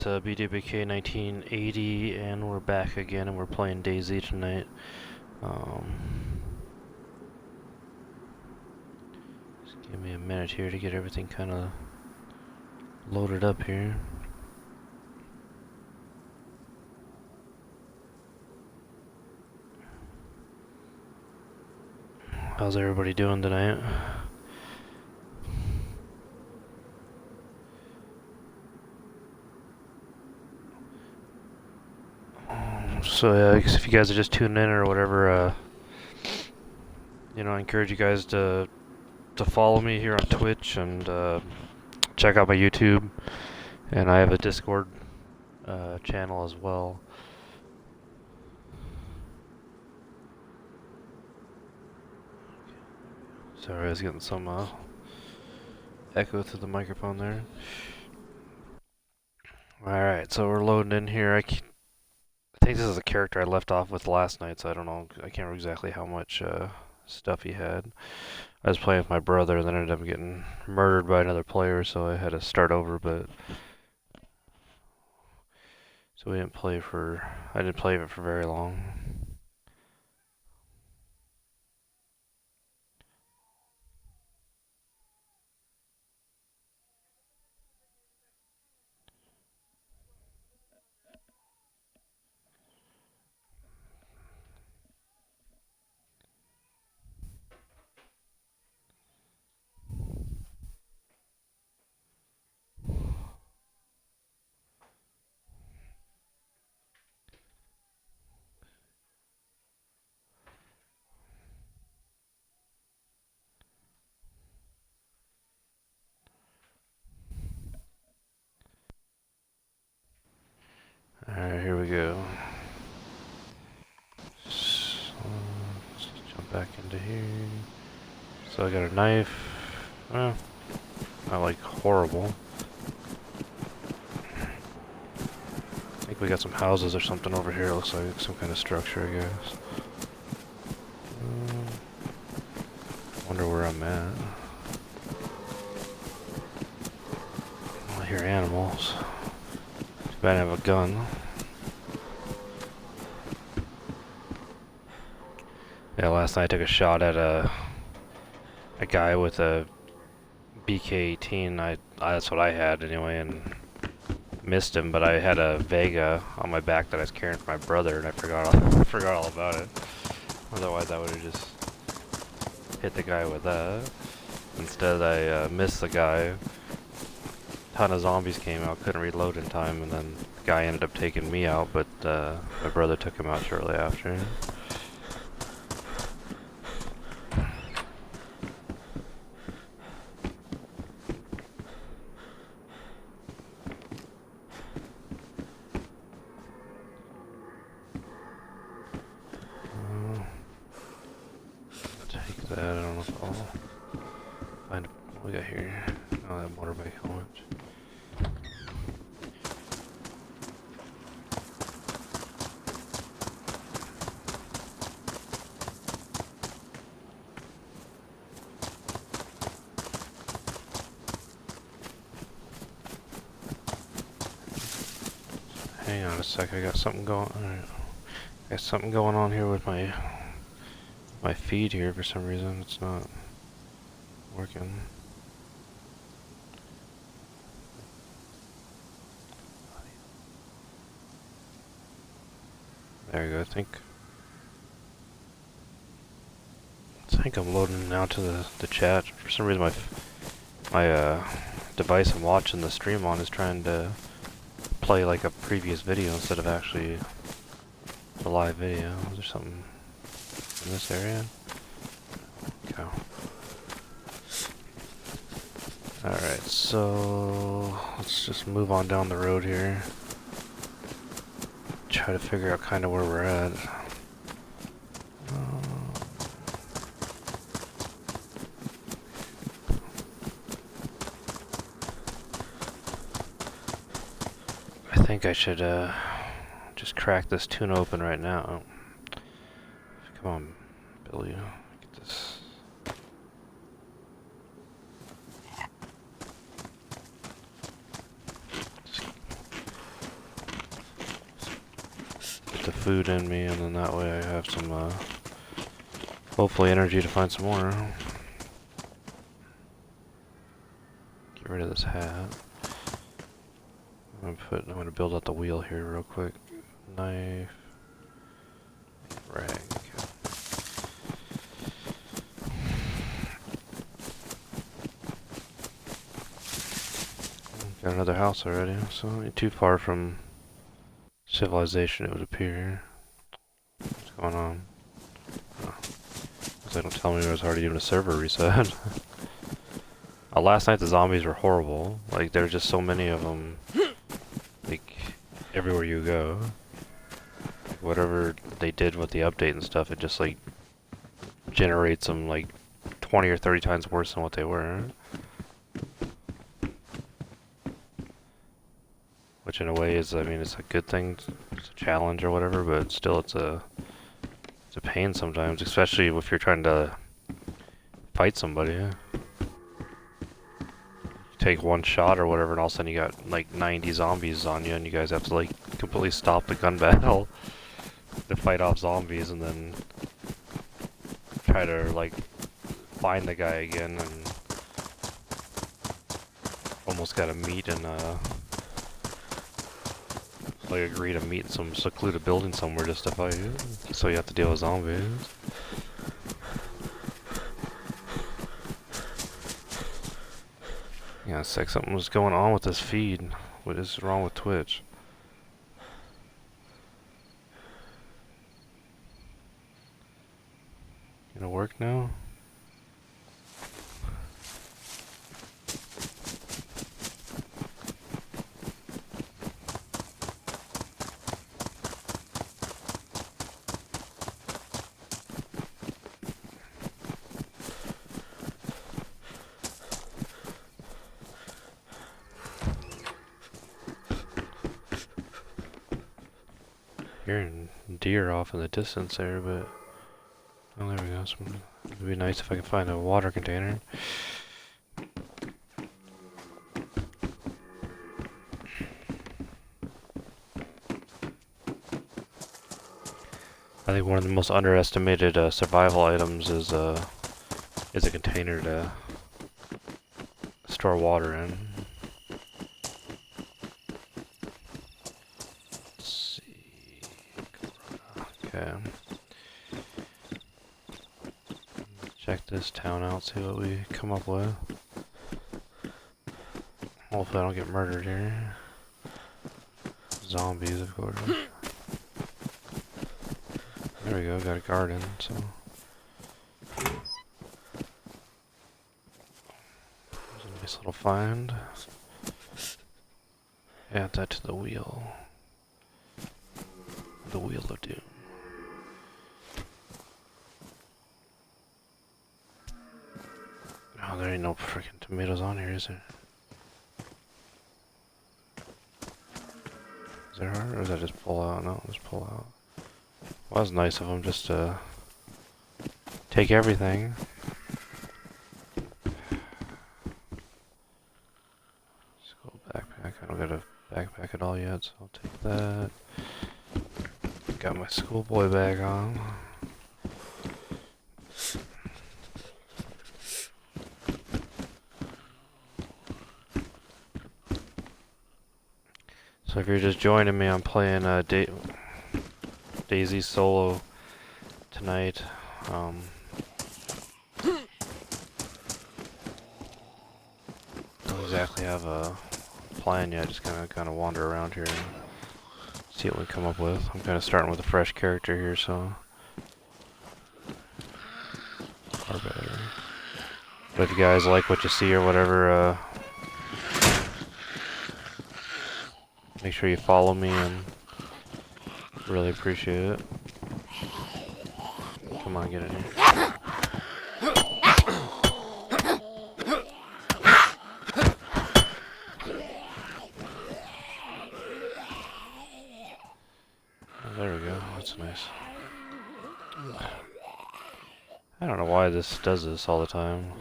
BWK 1980, and we're back again, and we're playing dayz tonight. Just give me a minute here to get everything kind of loaded up here. How's everybody doing tonight? So yeah, I guess if you guys are just tuning in or whatever, I encourage you guys to follow me here on Twitch and check out my YouTube, and I have a Discord channel as well. Sorry, I was getting some echo through the microphone there. Alright, so we're loading in here. I think this is a character I left off with last night, so I don't know. I can't remember exactly how much stuff he had. I was playing with my brother, and then ended up getting murdered by another player, so I had to start over, but... So I didn't play it for very long. Alright, here we go. So, let's jump back into here. So I got a knife. Well, not like horrible. I think we got some houses or something over here. It looks like some kind of structure, I guess. Wonder where I'm at. I hear animals. Too bad I have a gun. Yeah, last night I took a shot at a guy with a BK-18. That's what I had anyway, and missed him. But I had a Vega on my back that I was carrying for my brother, and I forgot all about it. Otherwise, I would have just hit the guy with that. Instead, I missed the guy. A ton of zombies came out, couldn't reload in time, and then the guy ended up taking me out. But my brother took him out shortly after. Hang on a sec, I got something going on here with my feed here for some reason. It's not working. There we go. I think I'm loading now to the chat. For some reason my device I'm watching the stream on is trying to play like a previous video instead of actually a live video. Is there something in this area? Okay. Alright, so let's just move on down the road here. Try to figure out kind of where we're at. I think I should just crack this tune open right now. Come on, Billy. Get this. get the food in me, and then that way I have some, hopefully energy to find some more. Get rid of this hat. I'm gonna build out the wheel here real quick. Knife. Rag. Got another house already, so not too far from civilization it would appear. What's going on? Oh. They don't tell me I was already doing a server reset. Last night the zombies were horrible. Like there were just so many of them. Like everywhere you go. Like, whatever they did with the update and stuff, it just like generates them like 20 or 30 times worse than what they were. Which in a way is, I mean, it's a good thing, it's a challenge or whatever, but still it's a pain sometimes, especially if you're trying to fight somebody. You take one shot or whatever and all of a sudden you got like 90 zombies on you and you guys have to like completely stop the gun battle to fight off zombies and then try to like find the guy again and almost gotta meet and like agree to meet in some secluded building somewhere just to fight, so you have to deal with zombies. Yeah, it's like something was going on with this feed. What is wrong with Twitch? Gonna work now? Hearing deer off in the distance there, but oh, there we go. It'd be nice if I could find a water container. I think one of the most underestimated survival items is a container to store water in. Okay. Check this town out, see what we come up with. Hopefully I don't get murdered here. Zombies, of course. There we go, got a garden, so. There's a nice little find. Add that to the wheel. The wheel of doom. Oh, there ain't no freaking tomatoes on here, is there? Is there, or does that just pull out? No, just pull out. Well, that was nice of them just to take everything. Let's go backpack. I don't got a backpack at all yet, so I'll take that. Got my schoolboy bag on. So if you're just joining me, I'm playing dayz solo tonight. Don't exactly have a plan yet. Just kind of wander around here and see what we come up with. I'm kind of starting with a fresh character here, so far better. But if you guys like what you see or whatever, make sure you follow me and really appreciate it. Come on, get in here. Oh, there we go. That's nice. I don't know why this does this all the time.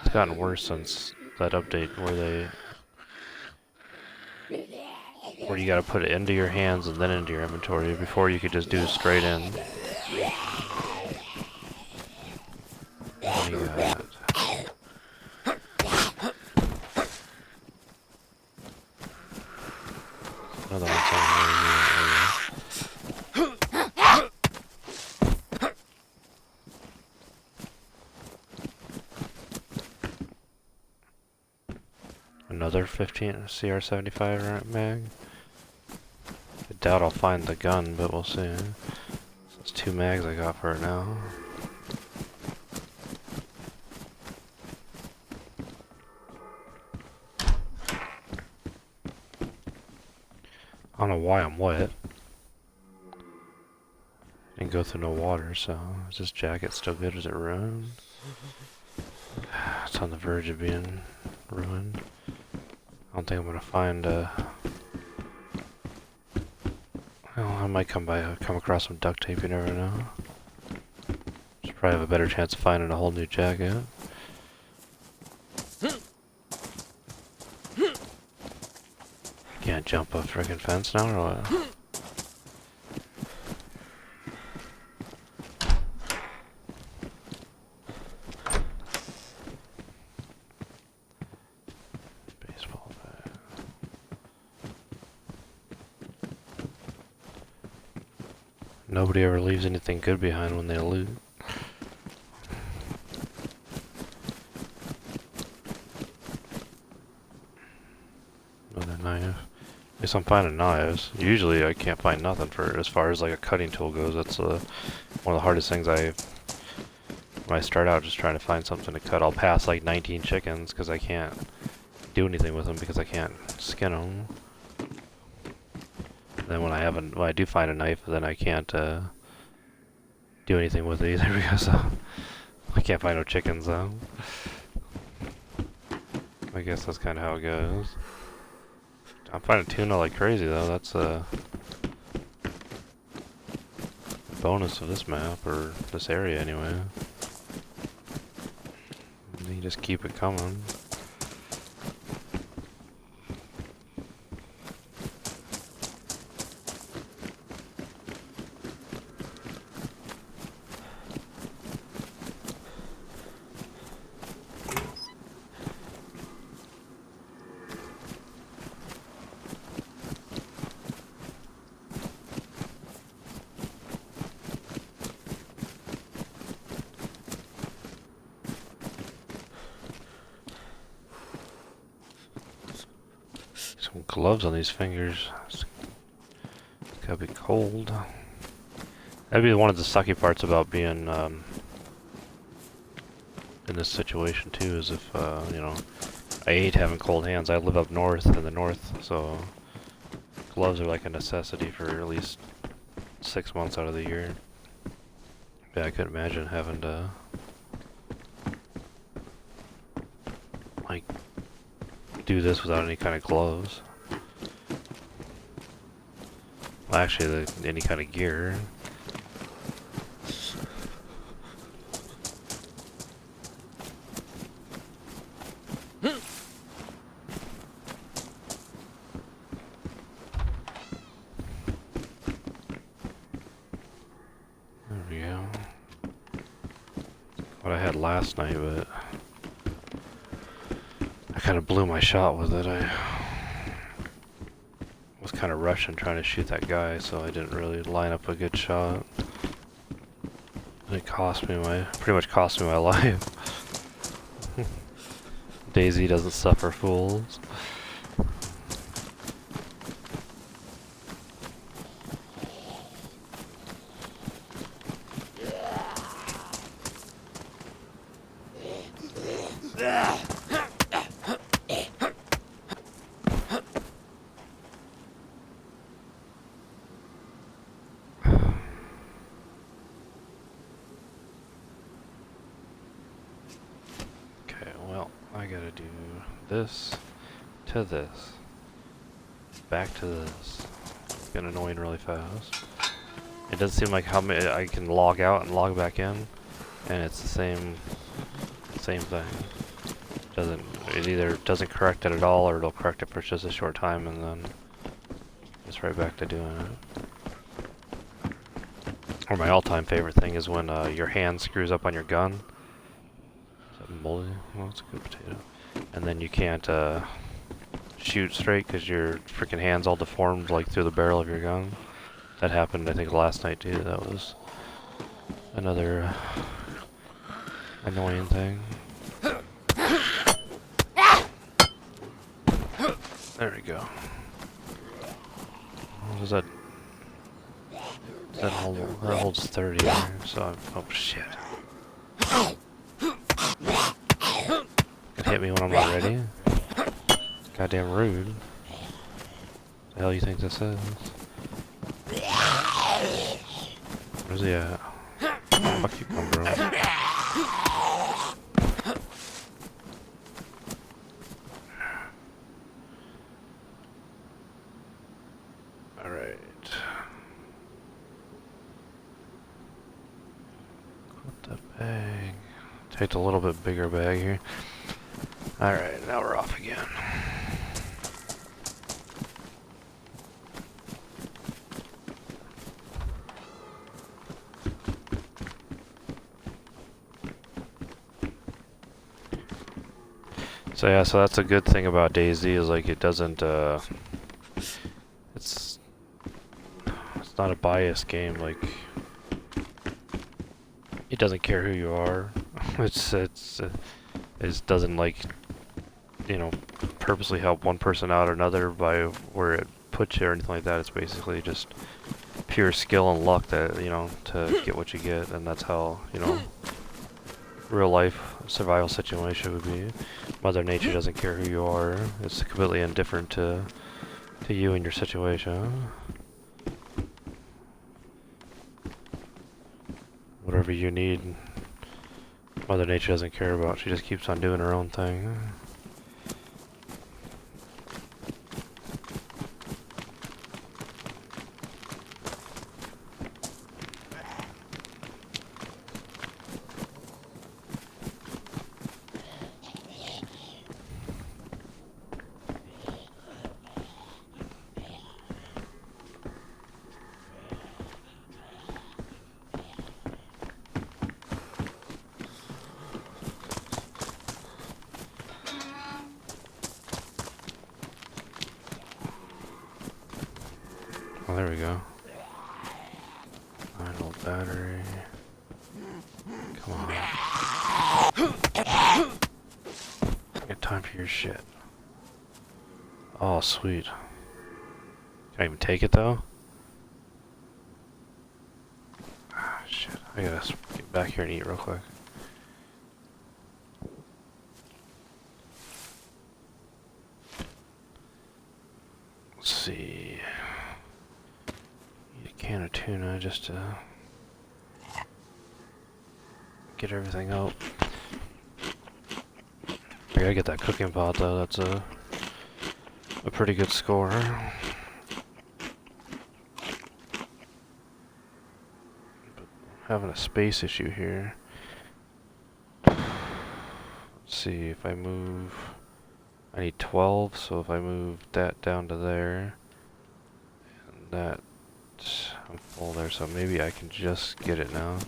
It's gotten worse since that update where they where you gotta put it into your hands and then into your inventory. Before you could just do straight in. What do you got? Another one somewhere. Another 15 CR75 mag. I doubt I'll find the gun, but we'll see. That's 2 mags I got for it now. I don't know why I'm wet. Didn't go through no water, so is this jacket still good? Is it ruined? It's on the verge of being ruined. I don't think I'm gonna find well, I might come across some duct tape, you never know. Should probably have a better chance of finding a whole new jacket. Can't jump a frickin' fence now or what? Baseball bat. Nobody ever leaves anything good behind when they loot. Another knife. At least I'm finding knives. Usually I can't find nothing for as far as like a cutting tool goes. That's one of the hardest things when I start out just trying to find something to cut. I'll pass like 19 chickens because I can't do anything with them because I can't skin them. And then when I do find a knife, then I can't do anything with it either because I can't find no chickens though. I guess that's kind of how it goes. I'm finding tuna like crazy though. That's a bonus of this map, or this area anyway. You just keep it coming. Some gloves on these fingers. It's gotta be cold. That'd be one of the sucky parts about being in this situation too, is if you know, I hate having cold hands. I live up north in the north, so gloves are like a necessity for at least 6 months out of the year. Yeah, I couldn't imagine having to like do this without any kind of gloves. Well, actually, any kind of gear. There we go. What I had last night, but I kind of blew my shot with it. I was kind of rushing trying to shoot that guy, so I didn't really line up a good shot. It pretty much cost me my life. dayz doesn't suffer fools. I gotta do this to this, back to this. It's been annoying really fast. It doesn't seem like how many I can log out and log back in, and it's the same thing. It either doesn't correct it at all, or it'll correct it for just a short time and then Just right back to doing it. Or my all-time favorite thing is when your hand screws up on your gun. Is that moldy? Well, it's a good potato. And then you can't shoot straight because your freaking hand's all deformed like through the barrel of your gun. That happened, I think, last night too. That was another annoying thing. There we go. What was that? That holds 30 there, so oh shit. Can hit me when I'm not ready. Goddamn rude. What the hell you think this is? Where's he at? Fuck you, come, bro. Alright. Put the bag. Take a little bit bigger bag here. Alright, now we're off again. So yeah, so that's a good thing about dayz is like it doesn't it's not a biased game. Like it doesn't care who you are. it just doesn't, like, you know, purposely help one person out or another by where it puts you or anything like that. It's basically just pure skill and luck that, you know, to get what you get, and that's how, you know, real life survival situation would be. Mother Nature doesn't care who you are. It's completely indifferent to you and your situation. Whatever you need, Mother Nature doesn't care about. She just keeps on doing her own thing. Oh, there we go. 9-volt battery. Come on. I got time for your shit. Oh, sweet. Can I even take it though? Ah, shit. I gotta get back here and eat real quick. Let's see. Eat a can of tuna just to get everything out. I gotta get that cooking pot though. That's a pretty good score. But having a space issue here. Let's see if I move. I need 12, so if I move that down to there, and that, I'm full there, so maybe I can just get it now.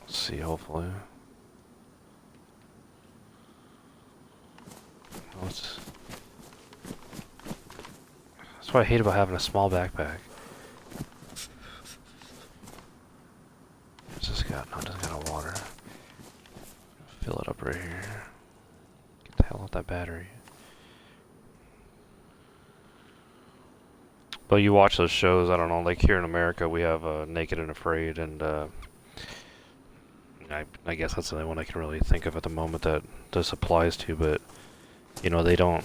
Let's see, hopefully. That's what I hate about having a small backpack. What's this got? No, it doesn't got no water. Fill it up right here. Get the hell out that battery. But you watch those shows, I don't know, like here in America we have Naked and Afraid, and I guess that's the only one I can really think of at the moment that this applies to, but you know, they don't,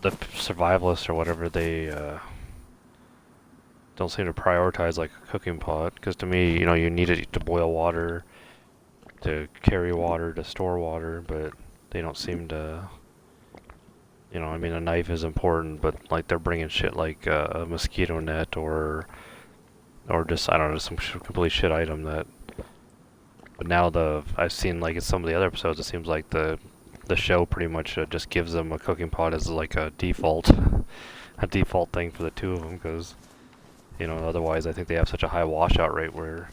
the survivalists or whatever, they don't seem to prioritize like a cooking pot, because to me, you know, you need it to boil water, to carry water, to store water, but they don't seem to, you know, I mean, a knife is important, but like they're bringing shit like a mosquito net or just, I don't know, some complete shit item that, but now I've seen like in some of the other episodes, it seems like the show pretty much just gives them a cooking pot as like a default. a default thing for the two of them, because, you know, otherwise I think they have such a high washout rate where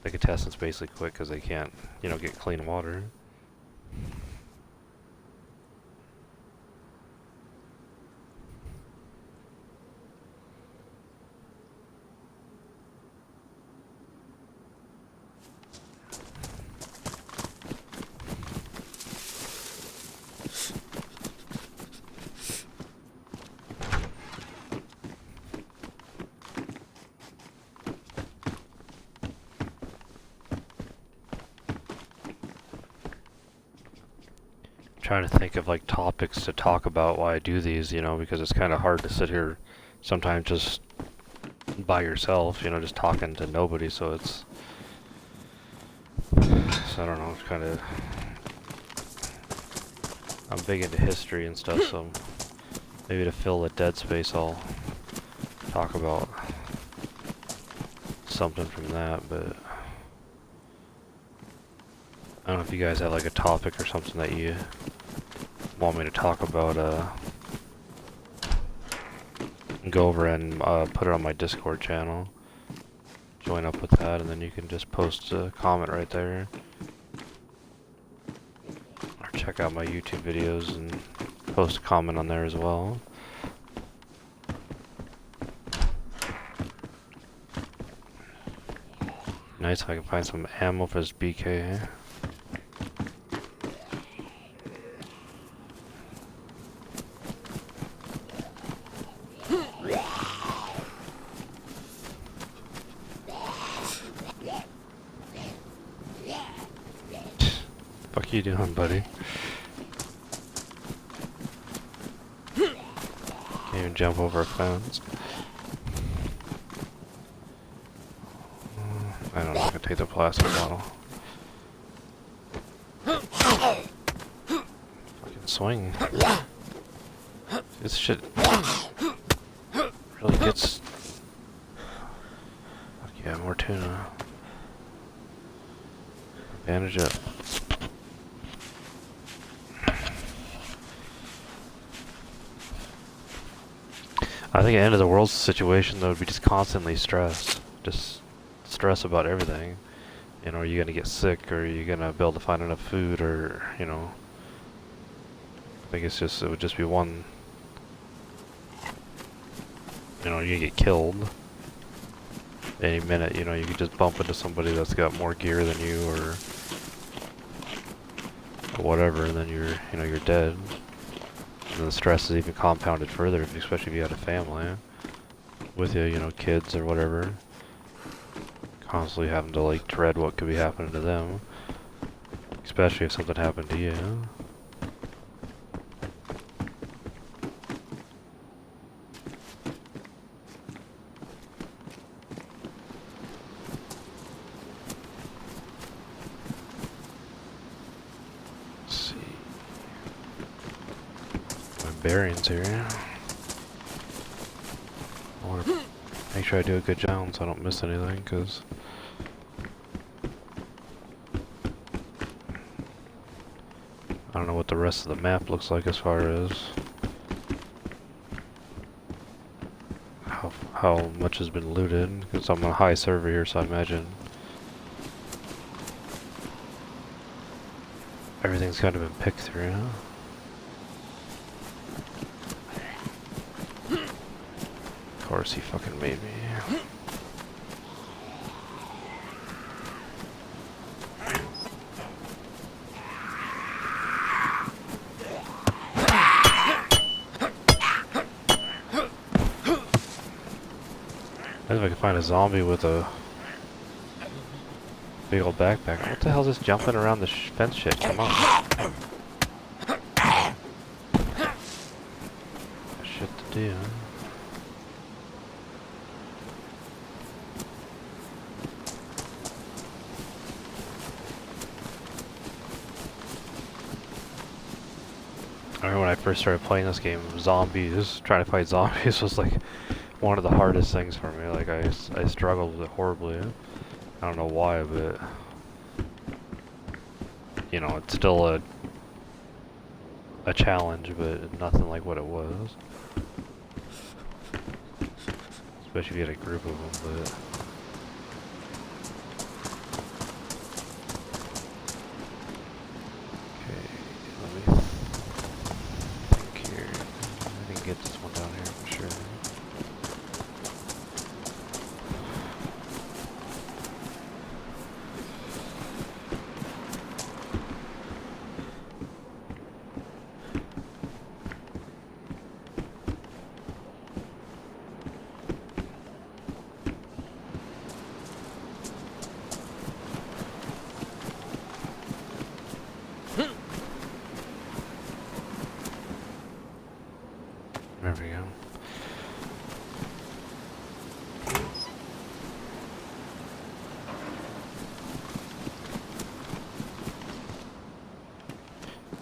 the contestants basically quit because they can't, you know, get clean water. Trying to think of like topics to talk about while I do these, you know, because it's kind of hard to sit here sometimes just by yourself, you know, just talking to nobody. So it's, so I don't know, it's kind of, I'm big into history and stuff, so maybe to fill the dead space I'll talk about something from that. But I don't know if you guys have like a topic or something that you want me to talk about, go over and put it on my Discord channel. Join up with that, and then you can just post a comment right there. Or check out my YouTube videos and post a comment on there as well. Nice, if I can find some ammo for this BK. Fuck you doing, buddy? Can't even jump over a fence. I don't know, I can take the plastic bottle. Fucking swing. This shit really gets... Fuck yeah, more tuna. Bandage up. I think an end of the world situation though would be just constantly stress. Just stress about everything. You know, are you gonna get sick, or are you gonna be able to find enough food, or, you know. I think it's just, it would just be one, you know, you get killed any minute, you know, you could just bump into somebody that's got more gear than you, or whatever, and then you're, you know, you're dead. And the stress is even compounded further, especially if you had a family with you, you know, kids or whatever. Constantly having to like dread what could be happening to them, especially if something happened to you. Let's see. My bearings here. I want to make sure I do a good job so I don't miss anything, because I don't know what the rest of the map looks like as far as how much has been looted, because I'm on a high server here, so I imagine everything's kind of been picked through, you know? Of course he fucking made me. If I can find a zombie with a big old backpack. What the hell is this jumping around the fence shit? Come on. Shit to do. I remember when I first started playing this game, zombies, trying to fight zombies was like one of the hardest things for me. Like I struggled with it horribly. I don't know why, but you know, it's still a challenge, but nothing like what it was. especially if you had a group of them, but... Okay, let me think here. I can get this one down here for sure. There we go.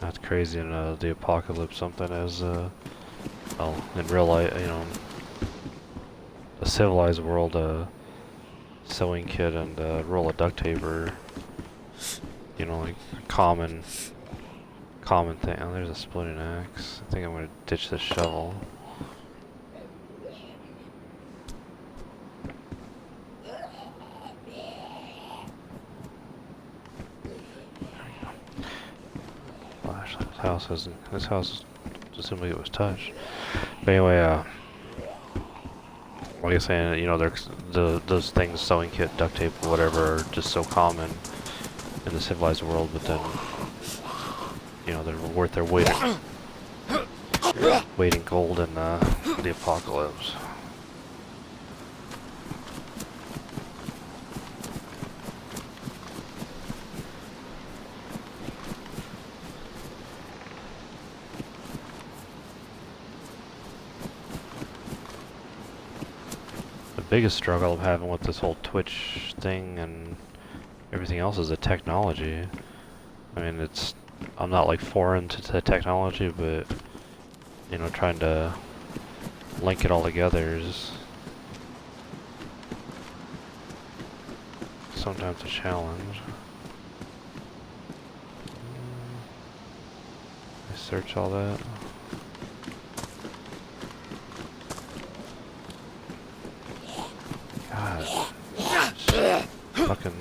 That's crazy in the apocalypse. Something as well, in real life, you know, a civilized world, sewing kit and a roll of duct tape are, you know, like common thing. Oh, there's a splitting axe. I think I'm gonna ditch this shovel. This house assuming it was touched. But anyway, like I was saying, you know, those things, sewing kit, duct tape, whatever, are just so common in the civilized world, but then, you know, they're worth their weight in gold in the apocalypse. Biggest struggle I'm having with this whole Twitch thing and everything else is the technology. I mean, I'm not like foreign to the technology, but you know, trying to link it all together is sometimes a challenge. I search all that. God. Fucking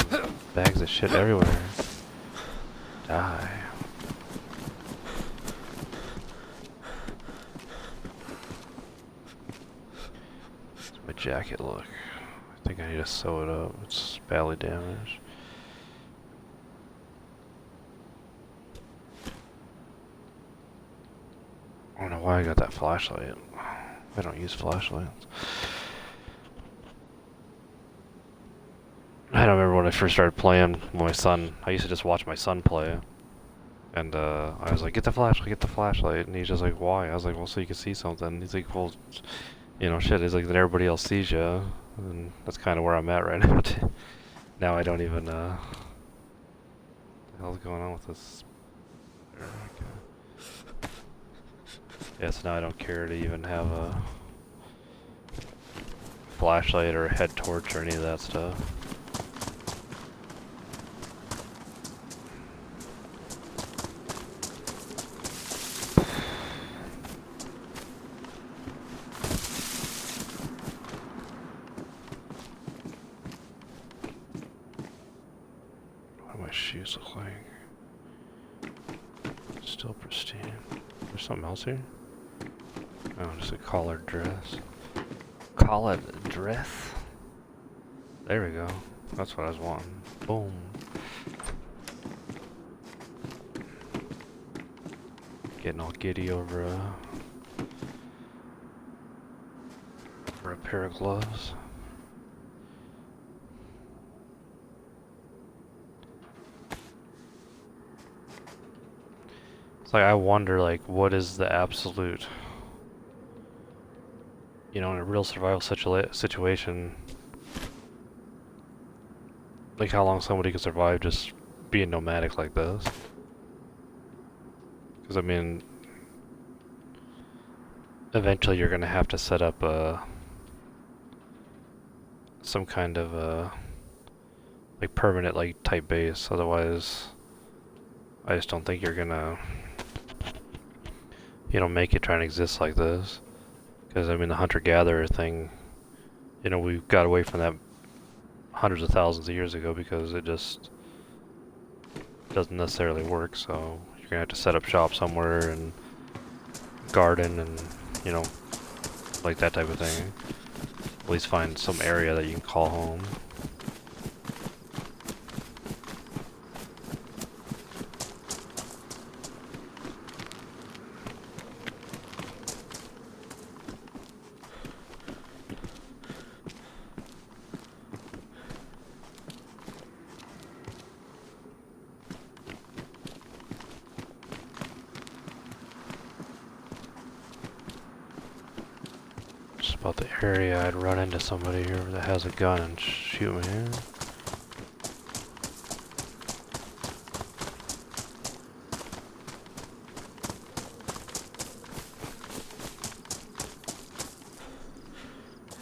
bags of shit everywhere. Die. What's my jacket look? I think I need to sew it up. It's badly damaged. I don't know why I got that flashlight. I don't use flashlights. I don't remember when I first started playing with my son. I used to just watch my son play. And I was like, get the flashlight. And he's just like, why? I was like, well, so you can see something. And he's like, well, you know, shit. He's like, then everybody else sees you. And that's kind of where I'm at right now. Now I don't even, what the hell's going on with this? Okay. Yeah, so now I don't care to even have a flashlight or a head torch or any of that stuff. What do my shoes look like? Still pristine. There's something else here? Oh, just a collared dress. Collared dress? There we go. That's what I was wanting. Boom. Getting all giddy over a pair of gloves. It's like I wonder, like, what is the absolute, you know, in a real survival situation, like how long somebody can survive just being nomadic like this. Because I mean, eventually you're gonna have to set up some kind of like permanent like type base. Otherwise, I just don't think you're gonna, you know, make it try and exist like this. Because I mean, the hunter-gatherer thing, you know, we got away from that hundreds of thousands of years ago because it just doesn't necessarily work. So you're gonna have to set up shop somewhere and garden and, you know, like that type of thing. At least find some area that you can call home. Just about the area I'd run into somebody here that has a gun and shoot me.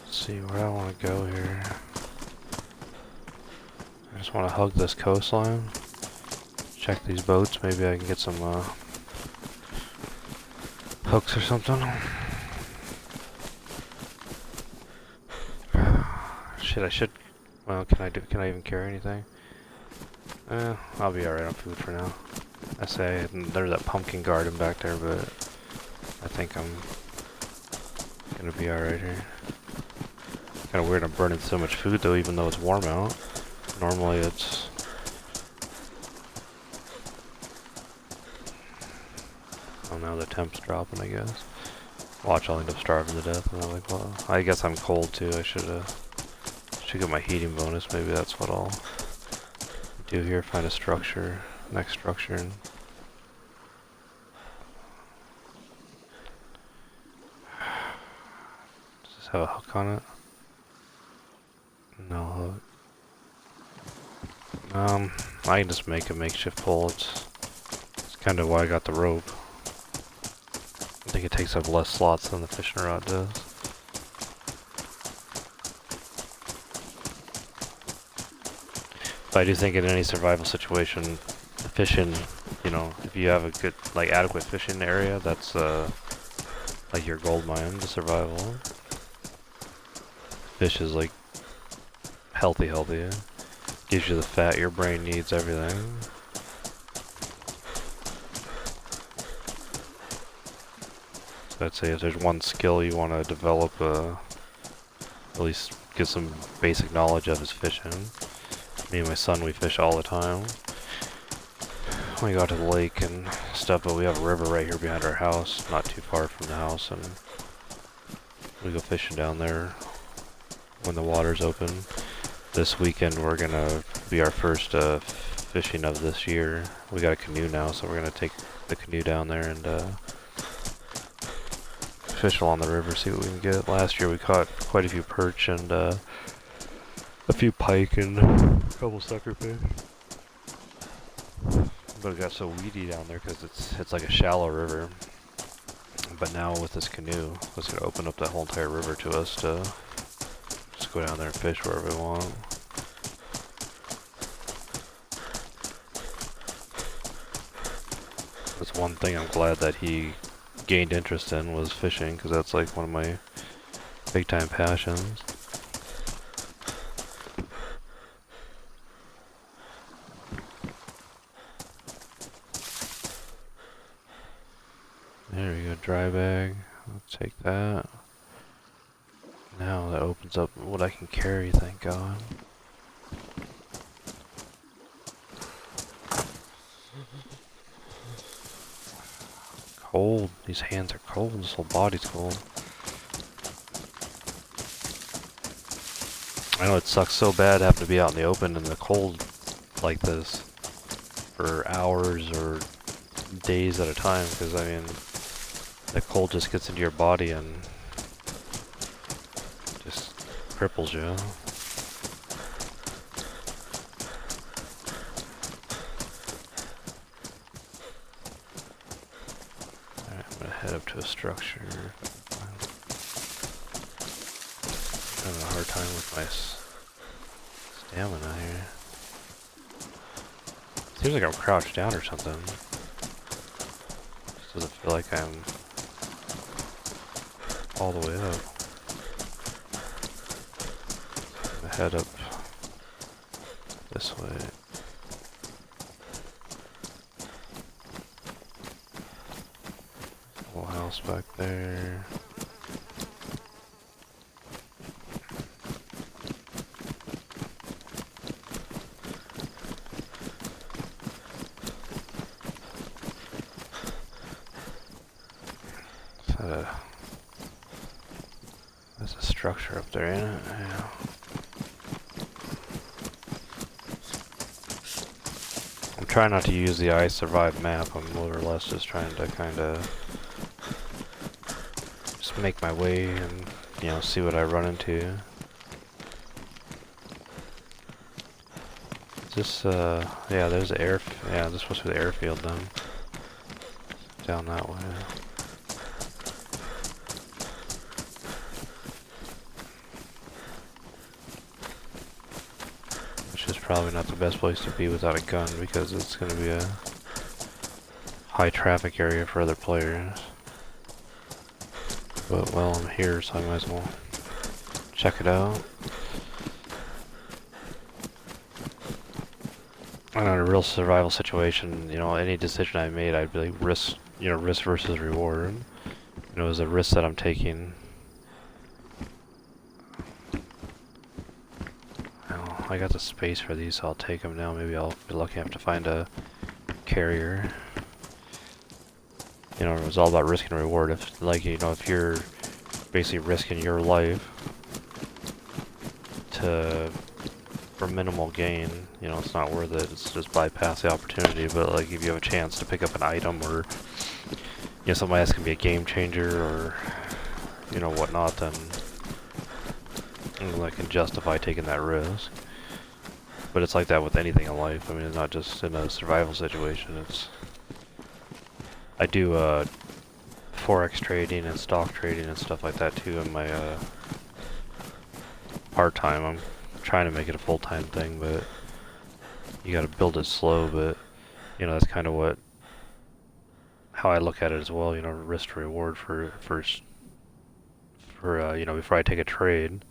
Let's see where I want to go here. I just want to hug this coastline. Check these boats. Maybe I can get some hooks or something. Shit, I should. Well, can I even carry anything? I'll be alright on food for now. I say there's that pumpkin garden back there, but I think I'm gonna be alright here. Kinda weird I'm burning so much food though, even though it's warm out. Normally it's... Oh, now the temp's dropping, I guess. Watch, I'll end up starving to death. And I'm like, well, I guess I'm cold too. I should get my heating bonus. Maybe that's what I'll do here. Find a structure, next structure. And does this have a hook on it? No hook. I can just make a makeshift pole. It's kind of why I got the rope. I think it takes up less slots than the fishing rod does. But I do think in any survival situation, fishing, you know, if you have a good, like, adequate fishing area, that's, like your gold mine to survival. Fish is, like, healthy. Gives you the fat your brain needs, everything. So I'd say if there's one skill you want to develop, at least get some basic knowledge of is fishing. Me and my son, we fish all the time. We go to the lake and stuff, but we have a river right here behind our house, not too far from the house, and we go fishing down there when the water's open. This weekend we're gonna be our first fishing of this year. We got a canoe now, so we're gonna take the canoe down there and fish along the river, see what we can get. Last year we caught quite a few perch and a few pike and a couple sucker fish. But it got so weedy down there because it's like a shallow river. But now with this canoe, it's gonna open up that whole entire river to us to just go down there and fish wherever we want. That's one thing I'm glad that he gained interest in was fishing, because that's like one of my big time passions. There we go, dry bag. I'll take that. Now that opens up what I can carry, thank God. Cold. These hands are cold. This whole body's cold. I know it sucks so bad having to be out in the open in the cold like this for hours or days at a time, because I mean, the cold just gets into your body and just cripples you. Alright, I'm gonna head up to a structure. I'm having a hard time with my stamina here. Seems like I'm crouched down or something. Just doesn't feel like I'm all the way up. head up this way. Little house back there. There's a structure up there, ain't it? Yeah. I'm trying not to use the I survive map. I'm more or less just trying to kind of just make my way and, you know, see what I run into. This, yeah, there's the air. Yeah, this was the airfield then. Down that way. Which is probably not the best place to be without a gun because it's going to be a high traffic area for other players. But, well, I'm here, so I might as well check it out. In a real survival situation, you know, any decision I made, I'd be like risk, you know, risk versus reward. You know, it was a risk that I'm taking. Well, I got the space for these, so I'll take them now. Maybe I'll be lucky enough to find a carrier. You know, it was all about risk and reward. If, like, you know, if you're basically risking your life for minimal gain, you know, it's not worth it. It's just bypass the opportunity. But like, if you have a chance to pick up an item or, you know, somebody that's gonna be a game changer or, you know, whatnot, then I can justify taking that risk. But it's like that with anything in life. I mean, it's not just in a survival situation. It's I do forex trading and stock trading and stuff like that too in my part-time. I'm trying to make it a full-time thing, but you gotta build it slow. But you know, that's kind of how I look at it as well. You know, risk to reward for you know, before I take a trade,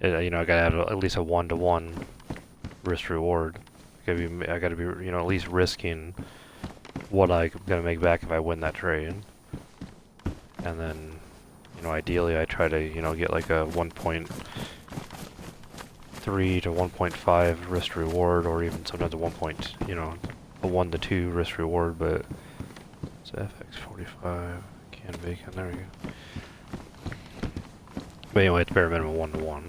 you know, I gotta have at least a 1-to-1 risk to reward. I gotta be, you know, at least risking what I'm gonna make back if I win that trade. And then, you know, ideally I try to, you know, get like a 1.3 to 1.5 risk reward, or even sometimes a 1-to-2 risk reward. But it's FX45 can bacon. There we go. But anyway, it's bare minimum 1-to-1.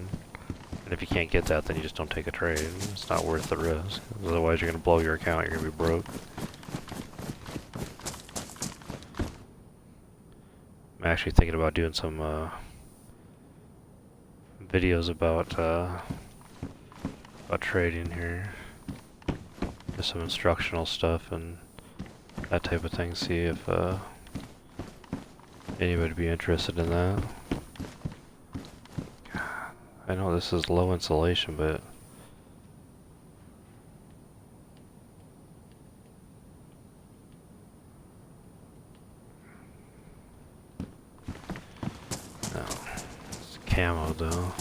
And if you can't get that, then you just don't take a trade. It's not worth the risk. Otherwise, you're gonna blow your account. You're gonna be broke. I'm actually thinking about doing some videos about trading here, just some instructional stuff and that type of thing. See if anybody would be interested in that. God, I know this is low insulation, but no, it's camo though.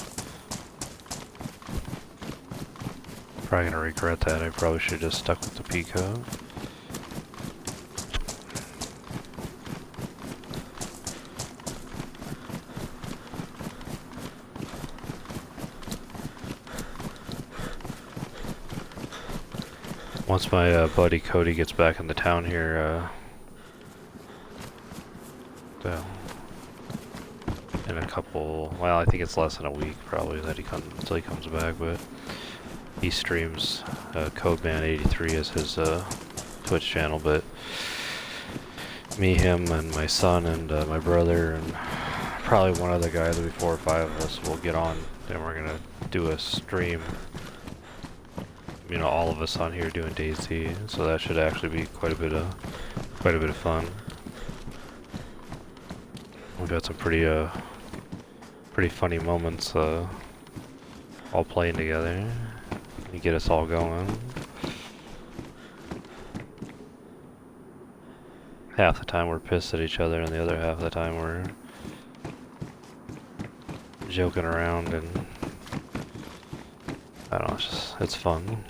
Probably gonna regret that. I probably should have just stuck with the peacoat. Once my buddy Cody gets back into town here, in a couple, well, I think it's less than a week probably that until he comes back, but he streams Codeman83 as his Twitch channel. But me, him, and my son, and my brother, and probably one other guy, there'll be 4 or 5 of us, will get on, and we're gonna do a stream. You know, all of us on here doing dayz, so that should actually be quite a bit of fun. We've got some pretty funny moments all playing together. You get us all going. Half the time we're pissed at each other, and the other half of the time we're joking around and I don't know, it's fun.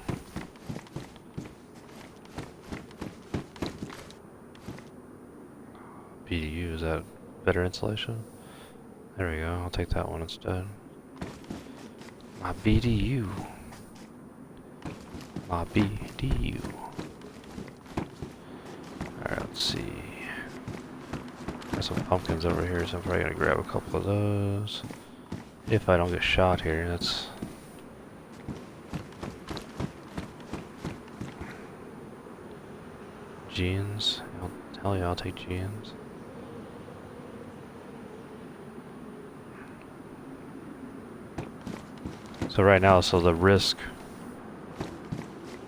BDU, is that better insulation? There we go, I'll take that one instead. My BDU. My BDU. Alright, let's see. There's some pumpkins over here, so I'm probably gonna grab a couple of those. If I don't get shot here, that's... Jeans. Hell yeah, I'll take jeans. So right now, so the risk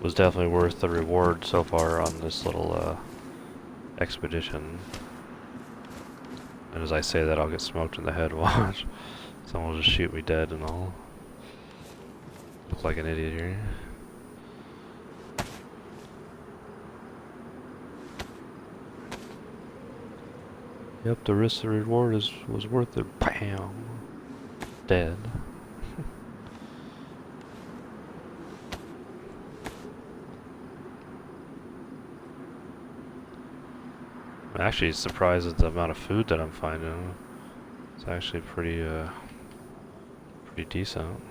was definitely worth the reward so far on this little expedition. And as I say that, I'll get smoked in the head. Watch. Someone will just shoot me dead and I'll look like an idiot here. Yep, the risk the reward was worth it. Bam! Dead. I'm actually surprised at the amount of food that I'm finding. It's actually pretty decent.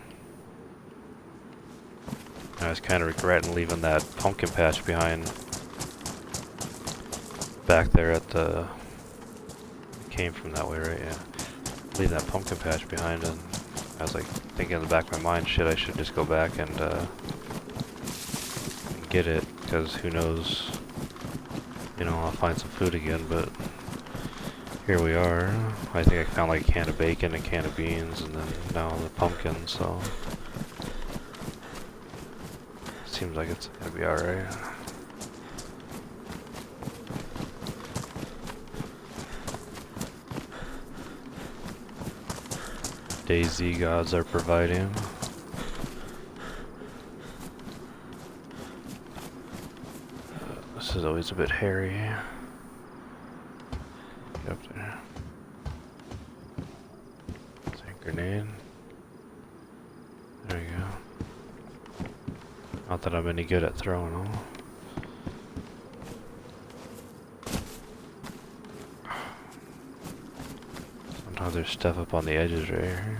I was kind of regretting leaving that pumpkin patch behind back there at the... Came from that way, right? Yeah. Leave that pumpkin patch behind, and I was like thinking in the back of my mind, shit, I should just go back and get it, because who knows, you know, I'll find some food again. But here we are. I think I found like a can of bacon, a can of beans, and then now the pumpkin, so seems like it's gonna be alright. dayz gods are providing. This is always a bit hairy. Get up there. It's a grenade. There you go. Not that I'm any good at throwing them. Sometimes there's stuff up on the edges right here.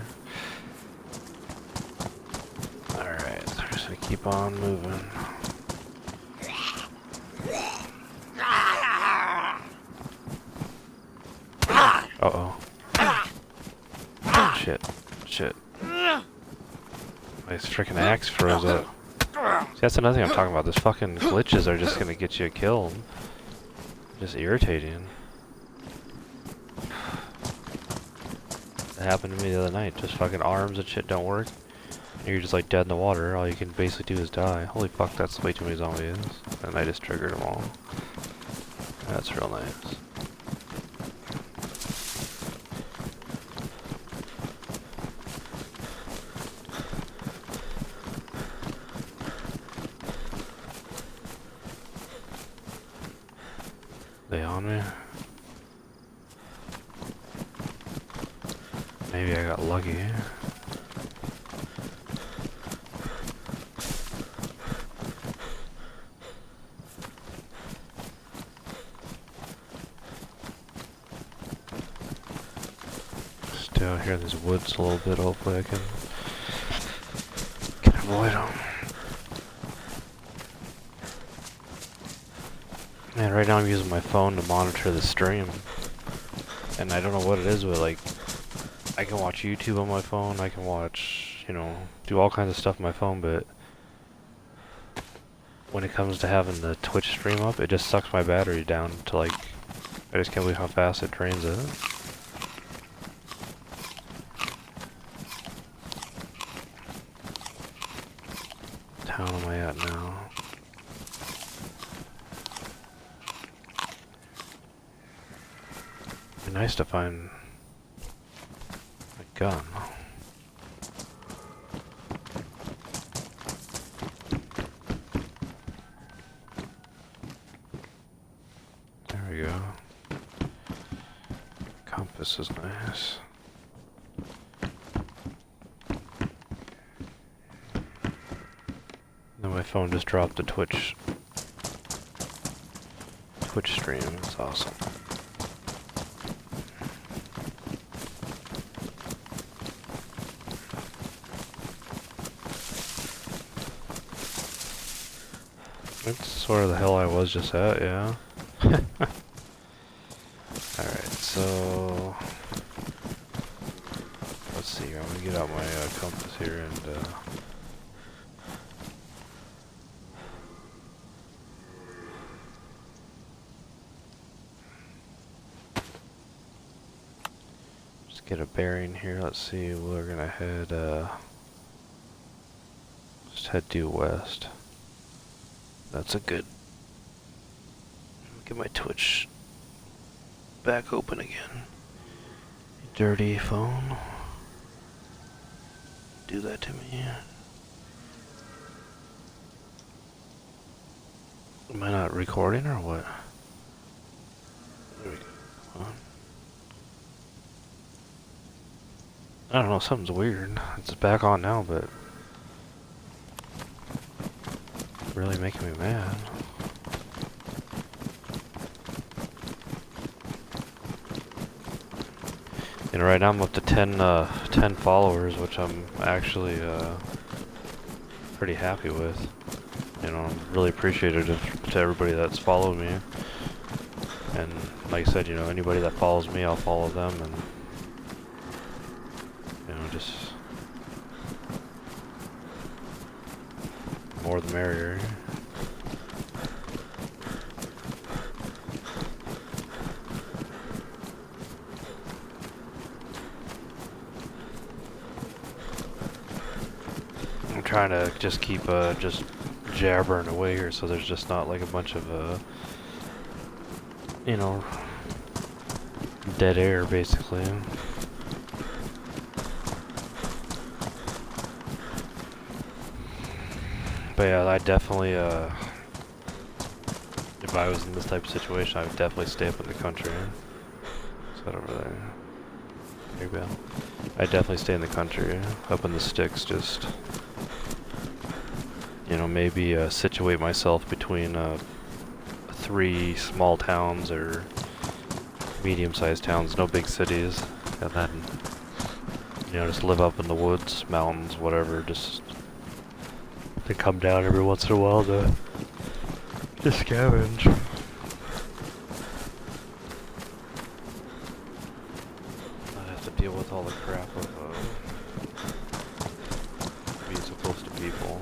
Alright, so we're just gonna keep on moving. Uh-oh. Shit. Shit. My freaking axe froze up. See, that's another thing I'm talking about. These fucking glitches are just gonna get you killed. Just irritating. That happened to me the other night. Just fucking arms and shit don't work. You're just like dead in the water. All you can basically do is die. Holy fuck, that's way too many zombies. And I just triggered them all. That's real nice. They on me? Maybe I got lucky. Stay out here in these woods a little bit. Hopefully I can avoid them. Man, right now I'm using my phone to monitor the stream, and I don't know what it is, but like, I can watch YouTube on my phone, I can watch, you know, do all kinds of stuff on my phone, but when it comes to having the Twitch stream up, it just sucks my battery down to like, I just can't believe how fast it drains it. What town am I at now? It'd be nice to find a gun. There we go. Compass is nice. And my phone just dropped the Twitch stream. It's awesome. That's sort of the hell I was just at, yeah. Alright, so let's see here. I'm gonna get out my compass here and just get a bearing here. Let's see, we're gonna head just head due west. That's a good. Get my Twitch back open again. Dirty phone. Do that to me. Am I not recording or what? There we go. Come on. I don't know, something's weird. It's back on now, but really making me mad. And right now I'm up to 10 followers, which I'm actually pretty happy with. You know, I'm really appreciative to everybody that's followed me. And like I said, you know, anybody that follows me, I'll follow them, and you know, just more the merrier. I'm trying to just keep just jabbering away here, so there's just not like a bunch of you know, dead air basically. But yeah, I definitely, if I was in this type of situation, I would definitely stay up in the country. What's that over there? There you go. I'd definitely stay in the country, up in the sticks, just, you know, maybe situate myself between 3 small towns or medium-sized towns, no big cities, and then, you know, just live up in the woods, mountains, whatever, just to come down every once in a while to scavenge. I'd have to deal with all the crap of being so close to people.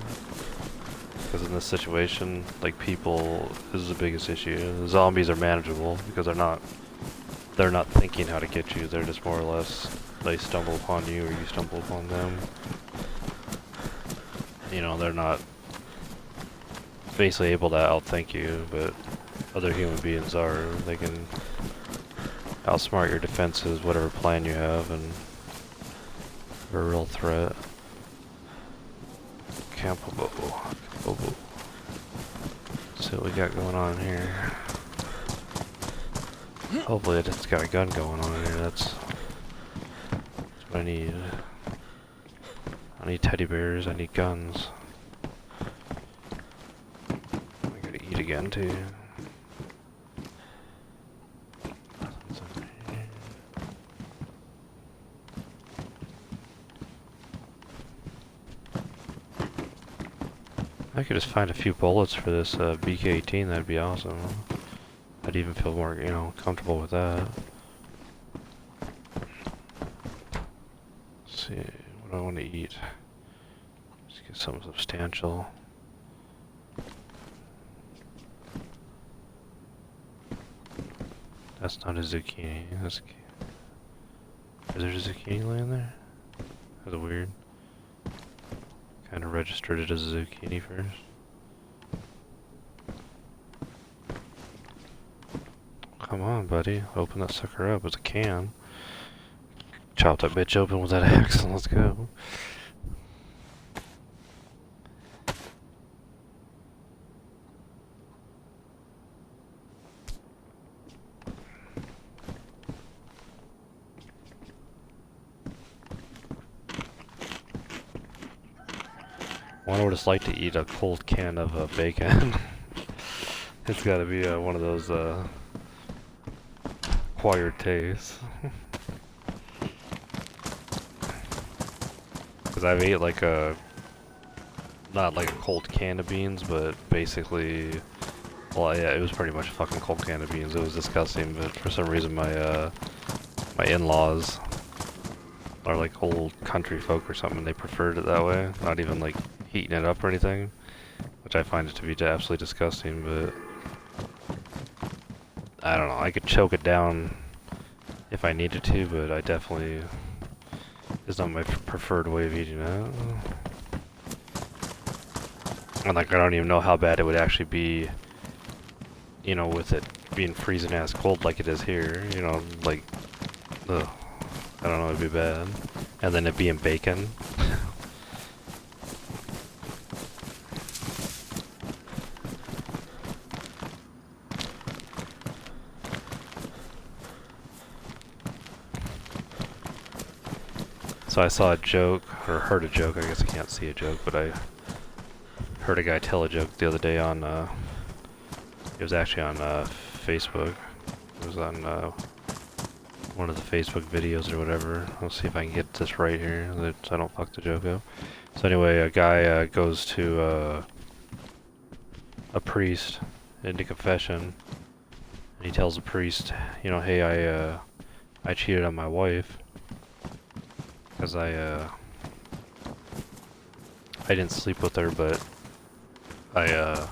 Because in this situation, like, people is the biggest issue. The zombies are manageable because they're not thinking how to get you. They're just more or less, they stumble upon you or you stumble upon them. You know, they're not basically able to outthink you, but other human beings are. They can outsmart your defenses, whatever plan you have, and they're a real threat. Campobo. Let's see what we got going on here. Hopefully it's got a gun going on here. That's what I need. I need teddy bears, I need guns. I gotta eat again too. I could just find a few bullets for this BK-18, that'd be awesome. I'd even feel more, you know, comfortable with that. Let's see, what do I want to eat? Let's get something substantial. That's not a zucchini. That's, is there a zucchini laying there? That's weird. Kind of registered it as a zucchini first. Come on, buddy. Open that sucker up. It's a can. Chop that bitch open with that axe and let's go. I wonder what it's like to eat a cold can of bacon. It's gotta be one of those acquired tastes. Because I've ate like not like a cold can of beans, but basically, well, yeah, it was pretty much a fucking cold can of beans. It was disgusting, but for some reason my in-laws are like old country folk or something. They preferred it that way, not even like heating it up or anything, which I find it to be absolutely disgusting. But I don't know. I could choke it down if I needed to, but I definitely is not my preferred way of eating it. And like I don't even know how bad it would actually be, you know, with it being freezing ass cold like it is here. You know, like, ugh. I don't know, it'd be bad. And then it being bacon. So I saw a joke, or heard a joke, I guess I can't see a joke, but I heard a guy tell a joke the other day on, it was actually on Facebook. It was on one of the Facebook videos or whatever. Let's see if I can get this right here, so I don't fuck the joke up. So anyway, a guy goes to a priest into confession, and he tells the priest, you know, hey, I cheated on my wife, because I didn't sleep with her, but I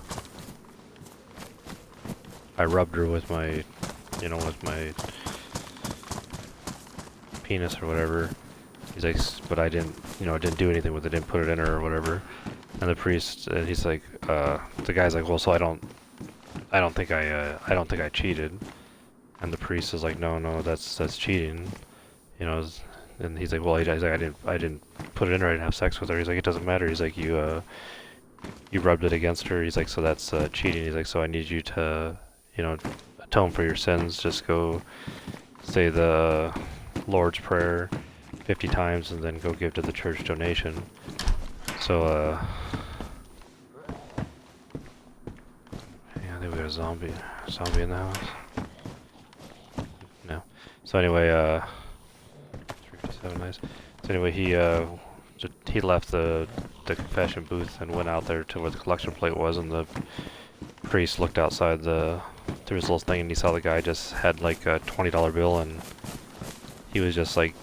rubbed her with my, you know, with my penis or whatever. He's like, but I didn't, you know, I didn't do anything with it, didn't put it in her or whatever. And the priest, and he's like, the guy's like, well, so I don't think I cheated. And the priest is like, no, that's cheating, you know. And he's like, well, he's like, I didn't put it in her, I didn't have sex with her. He's like, it doesn't matter. He's like, you rubbed it against her. He's like, so that's cheating. He's like, so I need you to, you know, atone for your sins. Just go say the Lord's Prayer 50 times and then go give to the church donation. So, yeah, I think we got a zombie in the house. No. So anyway, 357, nice. So anyway, he left the confession booth and went out there to where the collection plate was, and the priest looked outside through his little thing, and he saw the guy just had like a $20 bill, and he was just like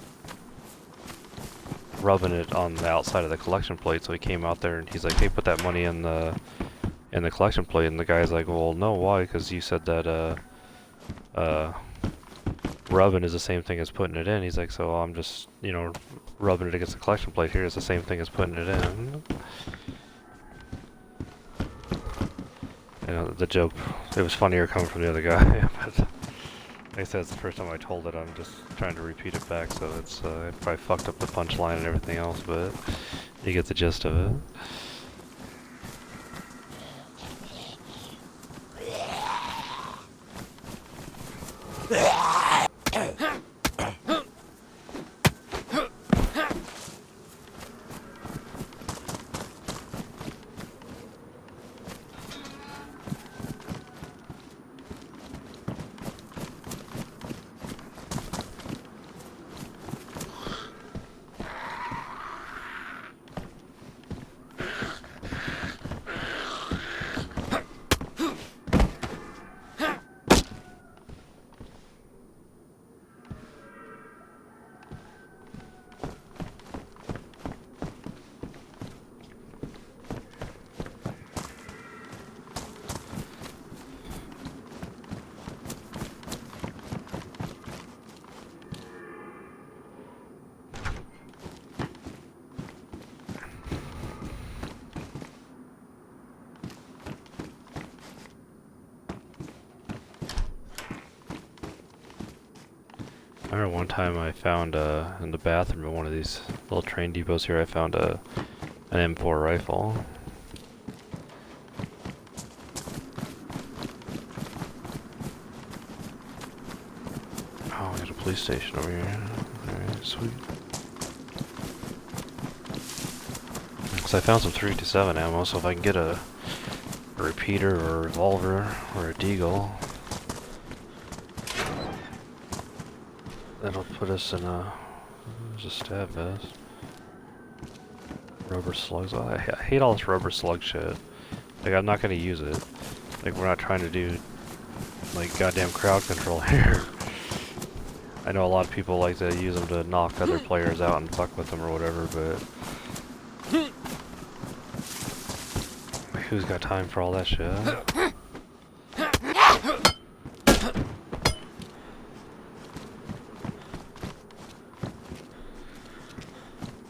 rubbing it on the outside of the collection plate. So he came out there and he's like, hey, put that money in the collection plate. And the guy's like, well, no, why? Because you said that rubbing is the same thing as putting it in. He's like, so I'm just, you know, rubbing it against the collection plate here is the same thing as putting it in. You know, the joke, it was funnier coming from the other guy, but like I said, it's the first time I told it. I'm just trying to repeat it back, so it's I probably fucked up the punchline and everything else, but you get the gist of it. I remember one time I found in the bathroom of one of these little train depots here, I found an M4 rifle. Oh, we got a police station over here. Alright, sweet. So I found some 357 ammo, so if I can get a repeater or a revolver or a deagle, that'll put us in a... There's a stab vest. Rubber slugs. Oh, I hate all this rubber slug shit. Like, I'm not gonna use it. Like, we're not trying to do, like, goddamn crowd control here. I know a lot of people like to use them to knock other players out and fuck with them or whatever, but... Who's got time for all that shit?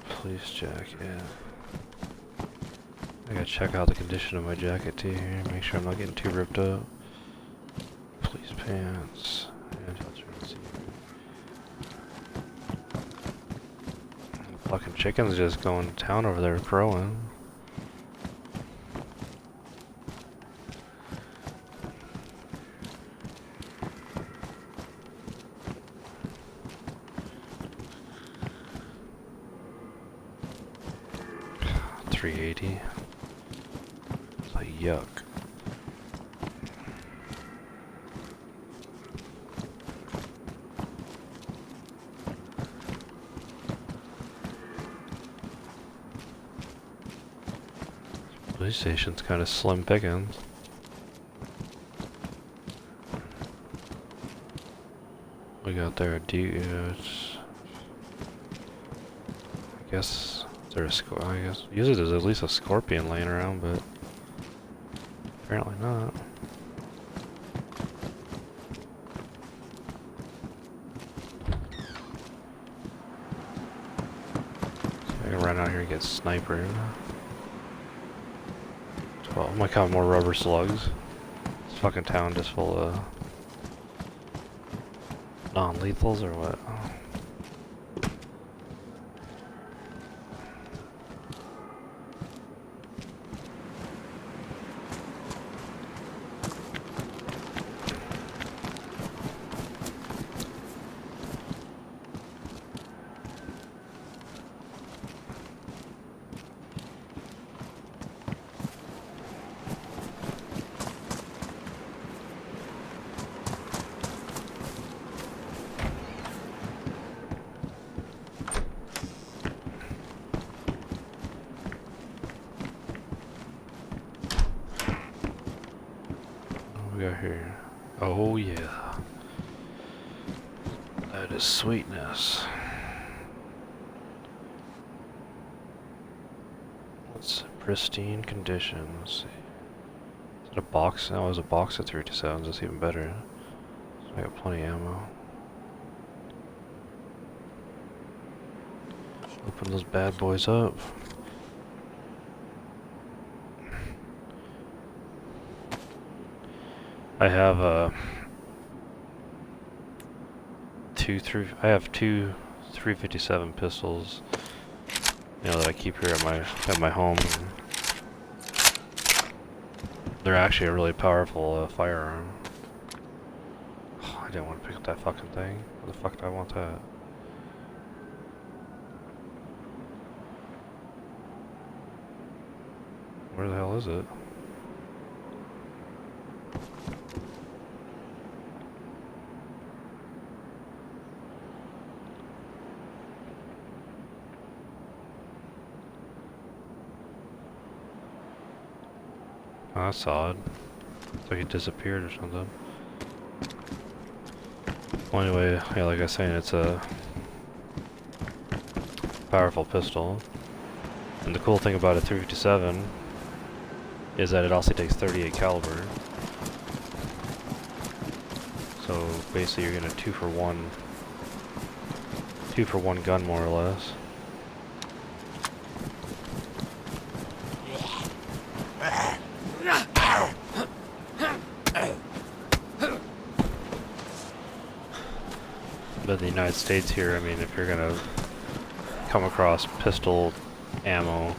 Police jacket. I gotta check out the condition of my jacket too here, make sure I'm not getting too ripped up. Police pants. Fucking chicken's just going to town over there crowing. $3.80. It's like yuck. Police station's kind of slim pickings. We got there a it's, I guess there's I guess usually there's at least a scorpion laying around, but apparently not. So I can run out here and get snipered. Oh my god, more rubber slugs. This fucking town just full of non-lethals or what? We got here. Oh yeah. That is sweetness. What's pristine condition? Let's see. Is it a box? No, it was a box of 327s. That's even better. So I got plenty of ammo. Open those bad boys up. I have two 357 pistols, you know, that I keep here at my home. They're actually a really powerful firearm. Oh, I didn't want to pick up that fucking thing. Why the fuck do I want that? Where the hell is it? Oh, that's odd. It's like he disappeared or something. Well, anyway, yeah, like I was saying, it's a powerful pistol. And the cool thing about a 357 is that it also takes 38 caliber. So basically you're getting a 2-for-1 gun more or less. But in the United States here, I mean, if you're gonna come across pistol ammo,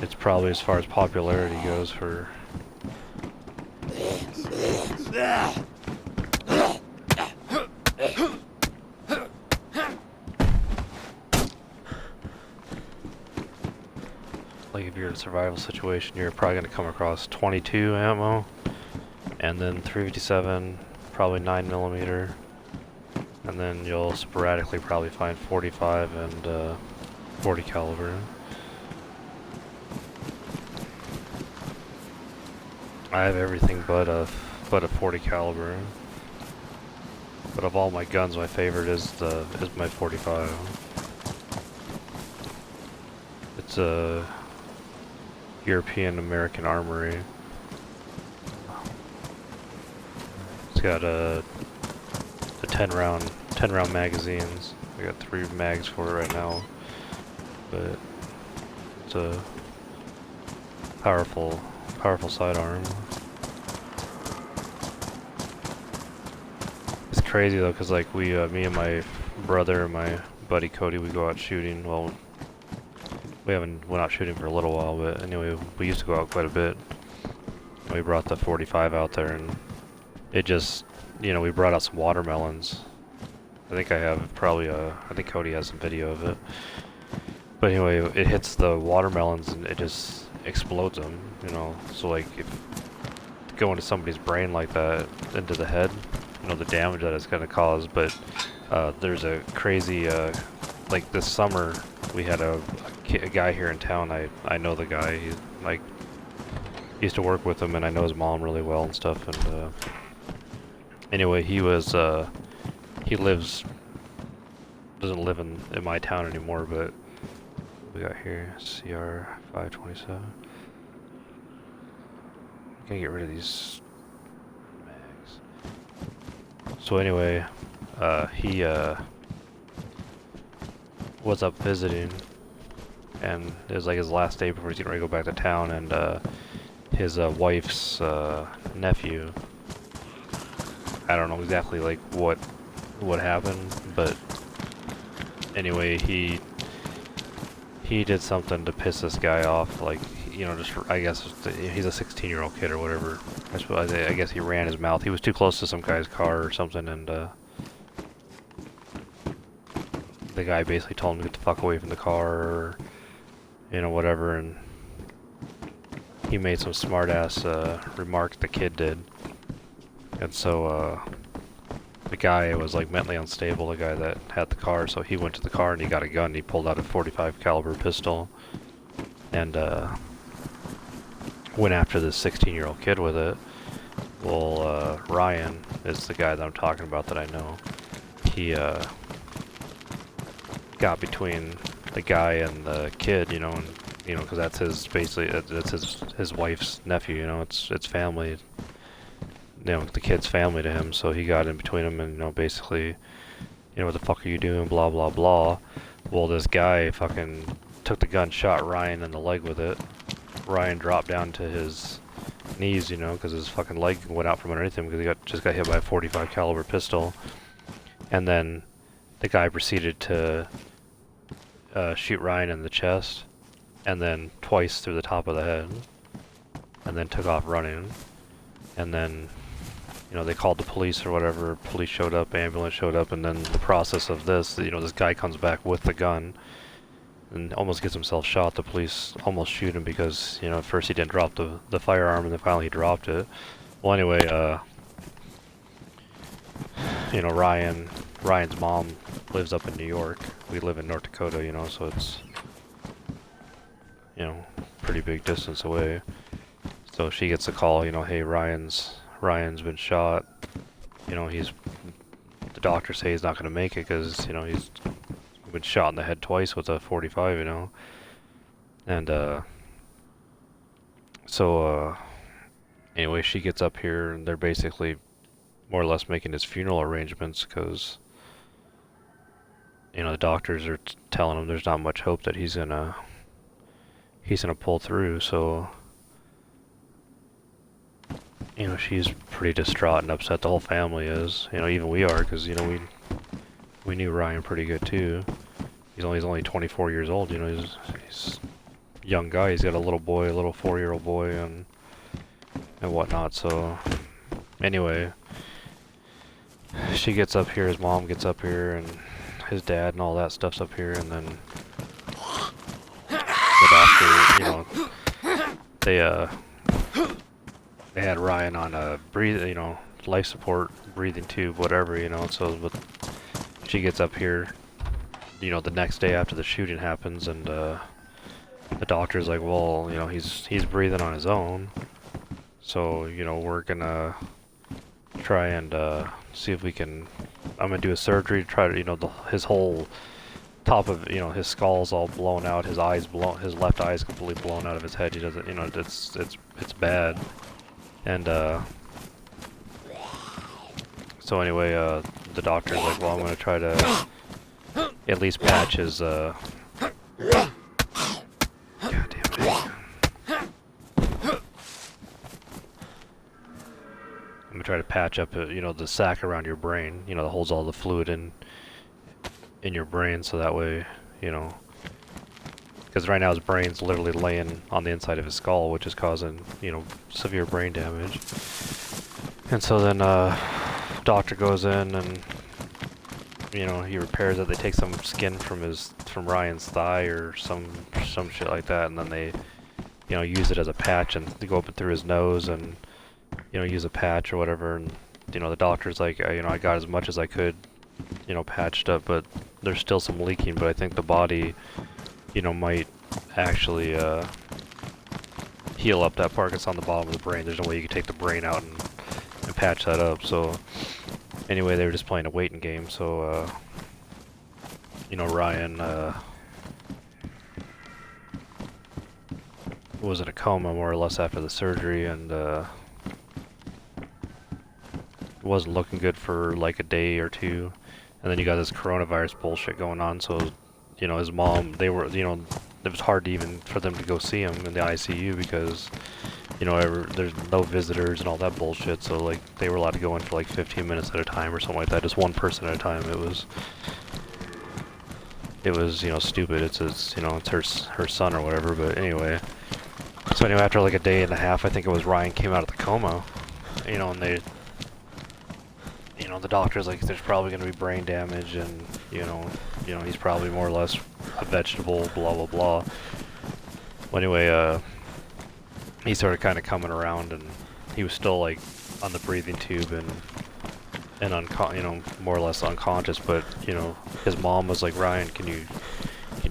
it's probably as far as popularity goes for... like if you're in a survival situation, you're probably gonna come across 22 ammo, and then 357, probably 9mm, and then you'll sporadically probably find 45 and 40 caliber. I have everything but a 40 caliber. But of all my guns, my favorite is my 45. It's a European American Armory. It's got a 10 round magazines. I got 3 mags for it right now, but it's a powerful sidearm. It's crazy though, cause like me and my brother and my buddy Cody, we go out shooting. Well, we haven't went out shooting for a little while, but anyway, we used to go out quite a bit. We brought the 45 out there, and it just, we brought out some watermelons. I think I have probably I think Cody has some video of it. But anyway, it hits the watermelons and it just explodes them, So like, if go into somebody's brain like that, into the head, the damage that it's gonna cause. But there's a crazy, like this summer, we had a guy here in town. I know the guy. He like used to work with him, and I know his mom really well and stuff. And anyway, he doesn't live in my town anymore, but we got here CR 527. Gotta get rid of these mags. So anyway, he was up visiting, and it was like his last day before he's getting ready to go back to town, and his wife's nephew, I don't know exactly like what happened, but anyway, he did something to piss this guy off, like, just, I guess, he's a 16-year-old kid or whatever. I guess he ran his mouth. He was too close to some guy's car or something, and the guy basically told him to get the fuck away from the car, or, whatever, and he made some smart-ass remark, the kid did. And so, the guy was like mentally unstable, the guy that had the car, so he went to the car and he got a gun and he pulled out a 45 caliber pistol and went after this 16-year-old kid with it. Well, Ryan is the guy that I'm talking about that I know. He got between the guy and the kid, and because that's his wife's nephew, it's family. The kid's family to him, so he got in between them and, basically, what the fuck are you doing, blah, blah, blah. Well, this guy fucking took the gun, shot Ryan in the leg with it. Ryan dropped down to his knees, because his fucking leg went out from underneath him because he just got hit by a 45 caliber pistol. And then the guy proceeded to shoot Ryan in the chest, and then twice through the top of the head, and then took off running. And then they called the police or whatever, police showed up, ambulance showed up, and then the process of this, this guy comes back with the gun and almost gets himself shot. The police almost shoot him because, at first he didn't drop the firearm, and then finally he dropped it. Well, anyway, Ryan's mom lives up in New York. We live in North Dakota, so it's, pretty big distance away. So she gets a call, hey, Ryan's been shot. The doctors say he's not going to make it because, he's been shot in the head twice with a 45, And, so, anyway, she gets up here and they're basically more or less making his funeral arrangements because, the doctors are telling him there's not much hope that he's gonna pull through, so she's pretty distraught and upset. The whole family is. Even we are, because we knew Ryan pretty good too. He's only 24 years old. He's a young guy. He's got a little 4-year-old boy, and whatnot. So anyway, she gets up here. His mom gets up here, and his dad and all that stuff's up here, and then the doctor you know, they they had Ryan on a life support, breathing tube, whatever, so but she gets up here, the next day after the shooting happens, and the doctor's like, well, he's breathing on his own, so, we're gonna try and see if we can, I'm gonna do a surgery to try to, his whole top of, his skull's all blown out, his left eye's completely blown out of his head, he doesn't, it's bad, and so anyway, the doctor's like, well, I'm gonna try to at least patch his, God damn it. I'm gonna try to patch up, the sac around your brain, that holds all the fluid in your brain, so that way, because right now his brain's literally laying on the inside of his skull, which is causing, severe brain damage. And so then, doctor goes in and, he repairs it. They take some skin from Ryan's thigh or some shit like that, and then they, use it as a patch, and they go up through his nose and, use a patch or whatever. And, the doctor's like, I got as much as I could, patched up, but there's still some leaking. But I think the body, might actually heal up that part that's on the bottom of the brain. There's no way you could take the brain out and patch that up. So anyway, they were just playing a waiting game. So Ryan was in a coma more or less after the surgery, and wasn't looking good for like a day or two. And then you got this coronavirus bullshit going on, so his mom, they were, it was hard even for them to go see him in the ICU because there's no visitors and all that bullshit, so like they were allowed to go in for like 15 minutes at a time or something like that, just one person at a time. It was stupid. It's her son or whatever. But anyway, so anyway, after like a day and a half, I think it was, Ryan came out of the coma, and they, the doctor's like, there's probably going to be brain damage, and he's probably more or less a vegetable, blah blah blah. Well, anyway, he started kind of coming around, and he was still like on the breathing tube and more or less unconscious. But his mom was like, Ryan, can you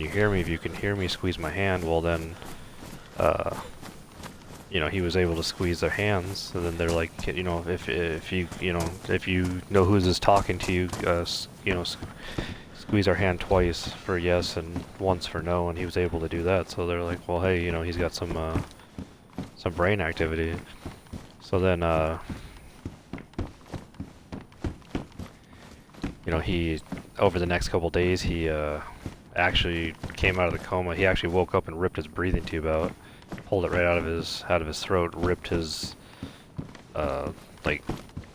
hear me? If you can hear me, squeeze my hand. Well, then he was able to squeeze their hands, and then they're like, if you know who's is talking to you, squeeze our hand twice for yes and once for no, and he was able to do that. So they're like, well, hey, he's got some brain activity. So then, he, over the next couple days, he actually came out of the coma. He actually woke up and ripped his breathing tube out, pulled it right out of his throat, ripped his like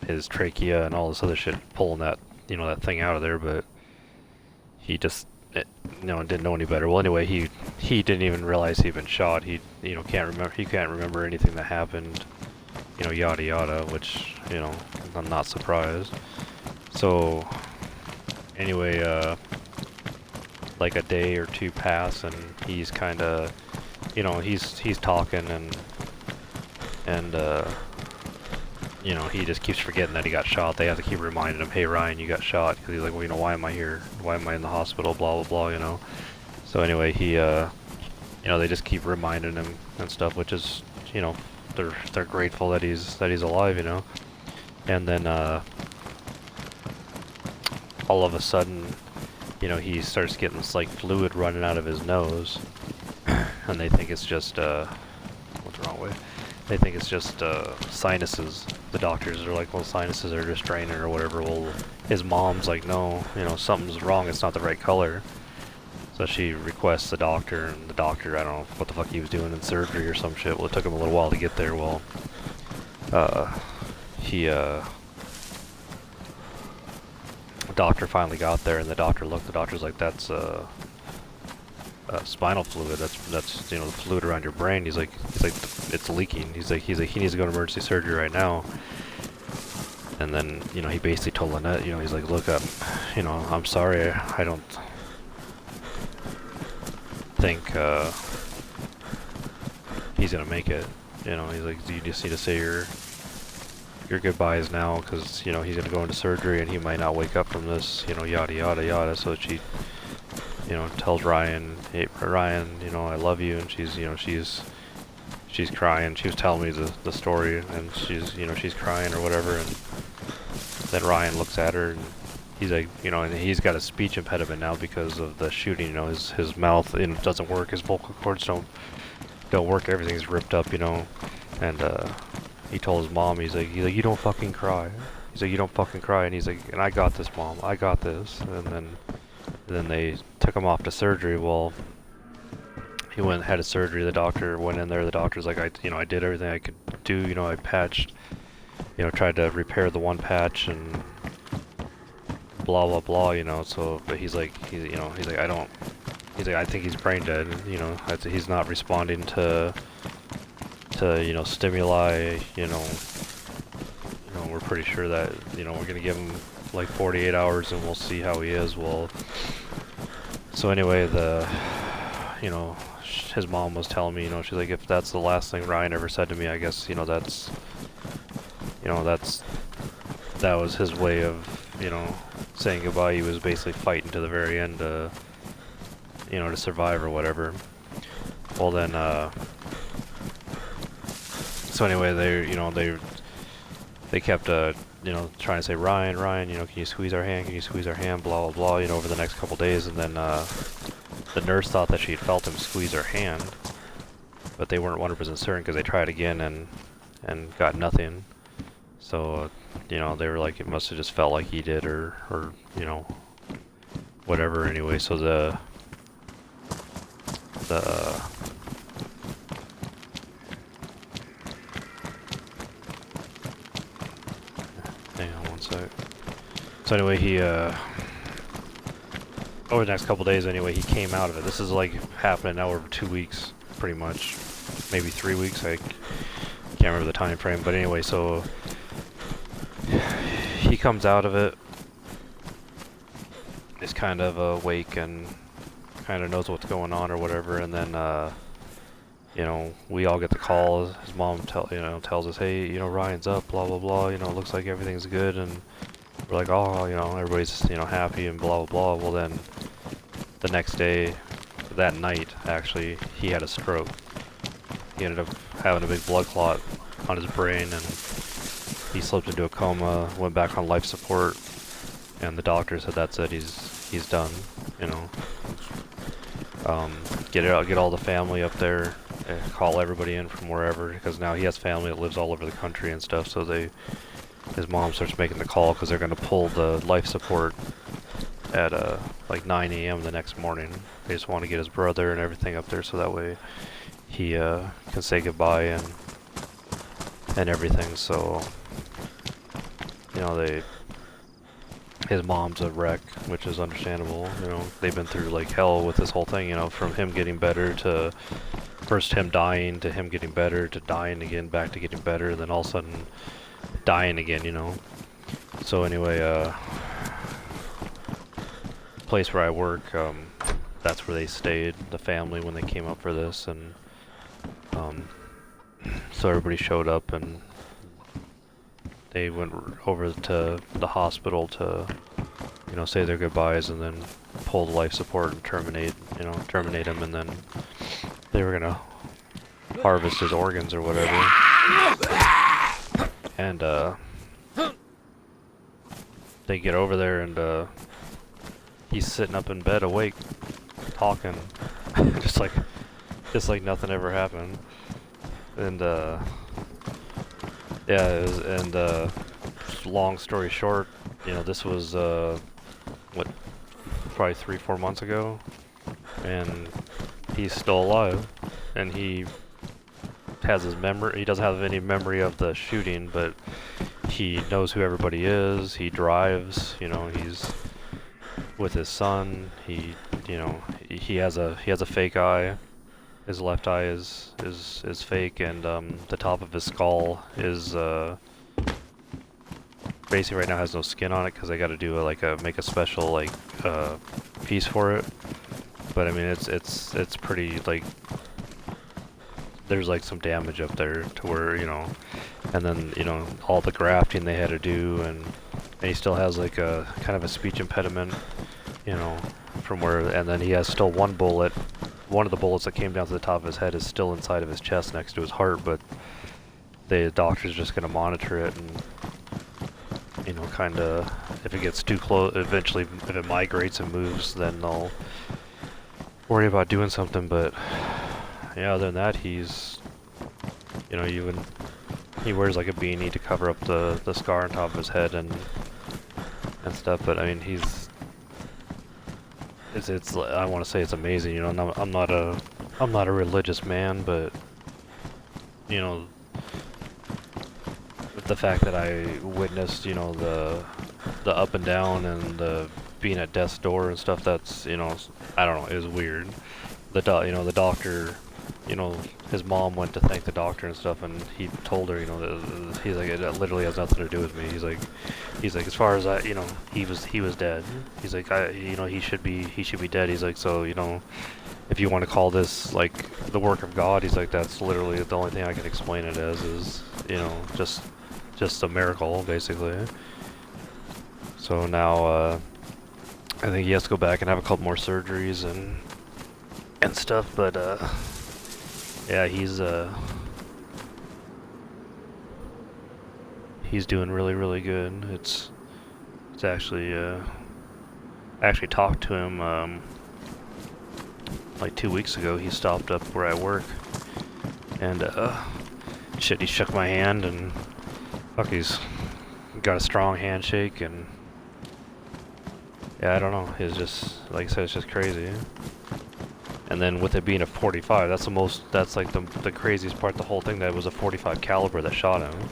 his trachea and all this other shit, pulling that that thing out of there. But he just didn't know any better. Well, anyway, he didn't even realize he'd been shot. He can't remember anything that happened, yada yada, which I'm not surprised. So anyway, like a day or two pass, and he's kind of he's talking, and he just keeps forgetting that he got shot. They have to keep reminding him, hey Ryan, you got shot, because he's like, well, why am I here? Why am I in the hospital? Blah blah blah, So anyway, he they just keep reminding him and stuff, which is they're grateful that he's alive, And then all of a sudden, he starts getting this like fluid running out of his nose, and they think it's just what's wrong with? They think it's just sinuses. The doctors are like, well, sinuses are just draining or whatever. Well, his mom's like, no, something's wrong. It's not the right color. So she requests the doctor, and the doctor, I don't know what the fuck he was doing in surgery or some shit. Well, it took him a little while to get there. Well, the doctor finally got there, and the doctor looked. The doctor's like, that's spinal fluid. That's the fluid around your brain. He's like, it's leaking. He's like, he needs to go to emergency surgery right now. And then, he basically told Lynette, he's like, look, I'm sorry, I don't think, he's gonna make it. You know, he's like, you just need to say your goodbyes now, because you know he's gonna go into surgery and he might not wake up from this. You know, yada yada yada. So she, you know, tells Ryan, hey Ryan, you know, I love you, and she's, you know, she's crying. She was telling me the story, and she's, you know, she's crying or whatever, and then Ryan looks at her and he's like, you know, and he's got a speech impediment now because of the shooting. You know, his mouth, you know, doesn't work, his vocal cords don't work, everything's ripped up, you know, and he told his mom, he's like, you don't fucking cry. He's like, you don't fucking cry, and he's like, and I got this, Mom, I got this. And then they took him off to surgery. Well, he went and had a surgery. The doctor went in there. The doctor's like, I did everything I could do. You know, I patched, you know, tried to repair the one patch and blah blah blah. You know, so but he's like, he's like, I think he's brain dead. You know, he's not responding to you know, stimuli. You know, we're pretty sure that, you know, we're gonna give him like 48 hours and we'll see how he is. Well, so anyway, you know, his mom was telling me, you know, she's like, if that's the last thing Ryan ever said to me, I guess, you know, that was his way of, you know, saying goodbye. He was basically fighting to the very end, you know, to survive or whatever. Well then, so anyway, they kept, you know, trying to say, Ryan, you know, can you squeeze our hand, blah blah blah, you know, over the next couple days. And then the nurse thought that she had felt him squeeze her hand, but they weren't 100% certain because they tried again and got nothing. So you know, they were like, it must have just felt like he did, or you know, whatever. Anyway, so hang on one sec. So anyway, he over the next couple days, anyway, he came out of it. This is like happening now over 2 weeks, pretty much, maybe 3 weeks. I can't remember the time frame, but anyway, so he comes out of it, is kind of awake and kind of knows what's going on or whatever, and then you know, we all get the call. His mom tells us, hey, you know, Ryan's up, blah blah blah, you know, looks like everything's good, and we're like, oh, you know, everybody's, you know, happy and blah blah blah. Well then, the next day, that night actually, he had a stroke. He ended up having a big blood clot on his brain, and he slipped into a coma, went back on life support, and the doctor said that's it, he's done, you know. Get all the family up there, call everybody in from wherever, because now he has family that lives all over the country and stuff, so his mom starts making the call because they're going to pull the life support at like 9 a.m. the next morning. They just want to get his brother and everything up there so that way he can say goodbye and everything. So, you know, his mom's a wreck, which is understandable. You know, they've been through like hell with this whole thing, you know, from him getting better to first him dying, to him getting better, to dying again, back to getting better, and then all of a sudden dying again, you know. So anyway, place where I work, that's where they stayed, the family, when they came up for this, and so everybody showed up and they went over to the hospital to, you know, say their goodbyes and then pull the life support and terminate him, and then they were gonna harvest his organs or whatever. And they get over there and he's sitting up in bed awake, talking, just like nothing ever happened. And yeah, long story short, you know, this was probably 3-4 months ago, and he's still alive, and he has his memory. He doesn't have any memory of the shooting, but he knows who everybody is. He drives, you know, he's with his son. He has a fake eye. His left eye is fake, and the top of his skull is basically right now has no skin on it because they got to do make a special piece for it. But I mean, it's pretty there's like some damage up there to where, you know, and then, you know, all the grafting they had to do, and he still has like a kind of a speech impediment, you know, from where, and then he has still one bullet. One of the bullets that came down to the top of his head is still inside of his chest next to his heart, but the doctor's just going to monitor it and, you know, kind of, if it gets too close, eventually if it migrates and moves, then they'll worry about doing something. But yeah, other than that, he's, you know, even he wears like a beanie to cover up the scar on top of his head and stuff. But I mean, it's I want to say it's amazing, you know. I'm not a religious man, but you know, the fact that I witnessed, you know, the up and down and the being at death's door and stuff, that's, you know, I don't know, it was weird. You know, the doctor, you know, his mom went to thank the doctor and stuff, and he told her, you know, that he's like, it literally has nothing to do with me. He's like, as far as I, you know, he was dead. He's like, you know, he should be dead. He's like, so, you know, if you want to call this like the work of God, he's like, that's literally the only thing I can explain it as, is, you know, just a miracle, basically. So now, I think he has to go back and have a couple more surgeries and stuff, but yeah, he's doing really, really good. It's actually, I actually talked to him like 2 weeks ago. He stopped up where I work, and shit, he shook my hand, and fuck, he's got a strong handshake, and yeah, I don't know. It's just, like I said, it's just crazy. And then with it being a 45, that's like the craziest part, the whole thing, that it was a 45 caliber that shot him.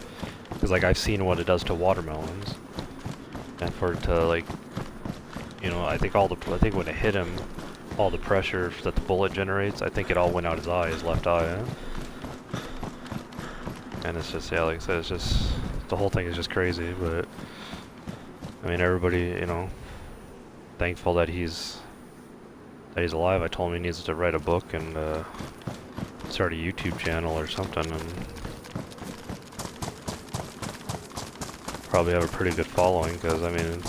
Because like I've seen what it does to watermelons, and for it to, like, you know, I think when it hit him, all the pressure that the bullet generates, I think it all went out his eye, his left eye. And it's just, yeah, like I said, it's just, the whole thing is just crazy. But I mean, everybody, you know, thankful that he's alive. I told him he needs to write a book and start a YouTube channel or something, and probably have a pretty good following, because I mean,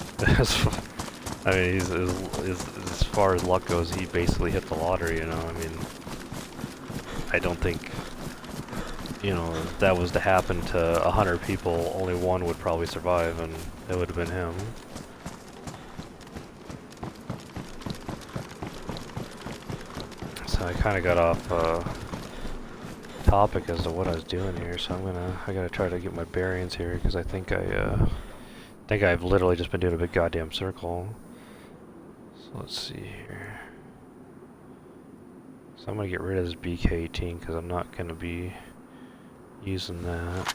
he's as far as luck goes, he basically hit the lottery, you know. I mean, I don't think, you know, if that was to happen to 100 people, only one would probably survive, and it would have been him. So I kind of got off topic as to what I was doing here, so I gotta try to get my bearings here, because I think I've literally just been doing a big goddamn circle. So let's see here. So I'm gonna get rid of this BK-18 because I'm not gonna be using that.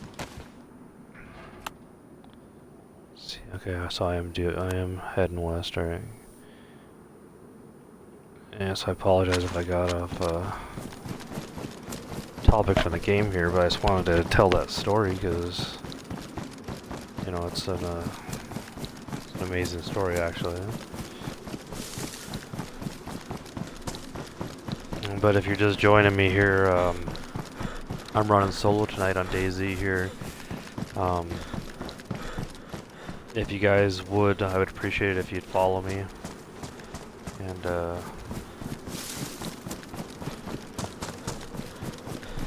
Let's see, okay, so I am heading west, alright. Yeah, so I apologize if I got off topic from the game here, but I just wanted to tell that story because, you know, it's an amazing story, actually. But if you're just joining me here, I'm running solo tonight on dayz here. If you guys would, I would appreciate it if you'd follow me. And,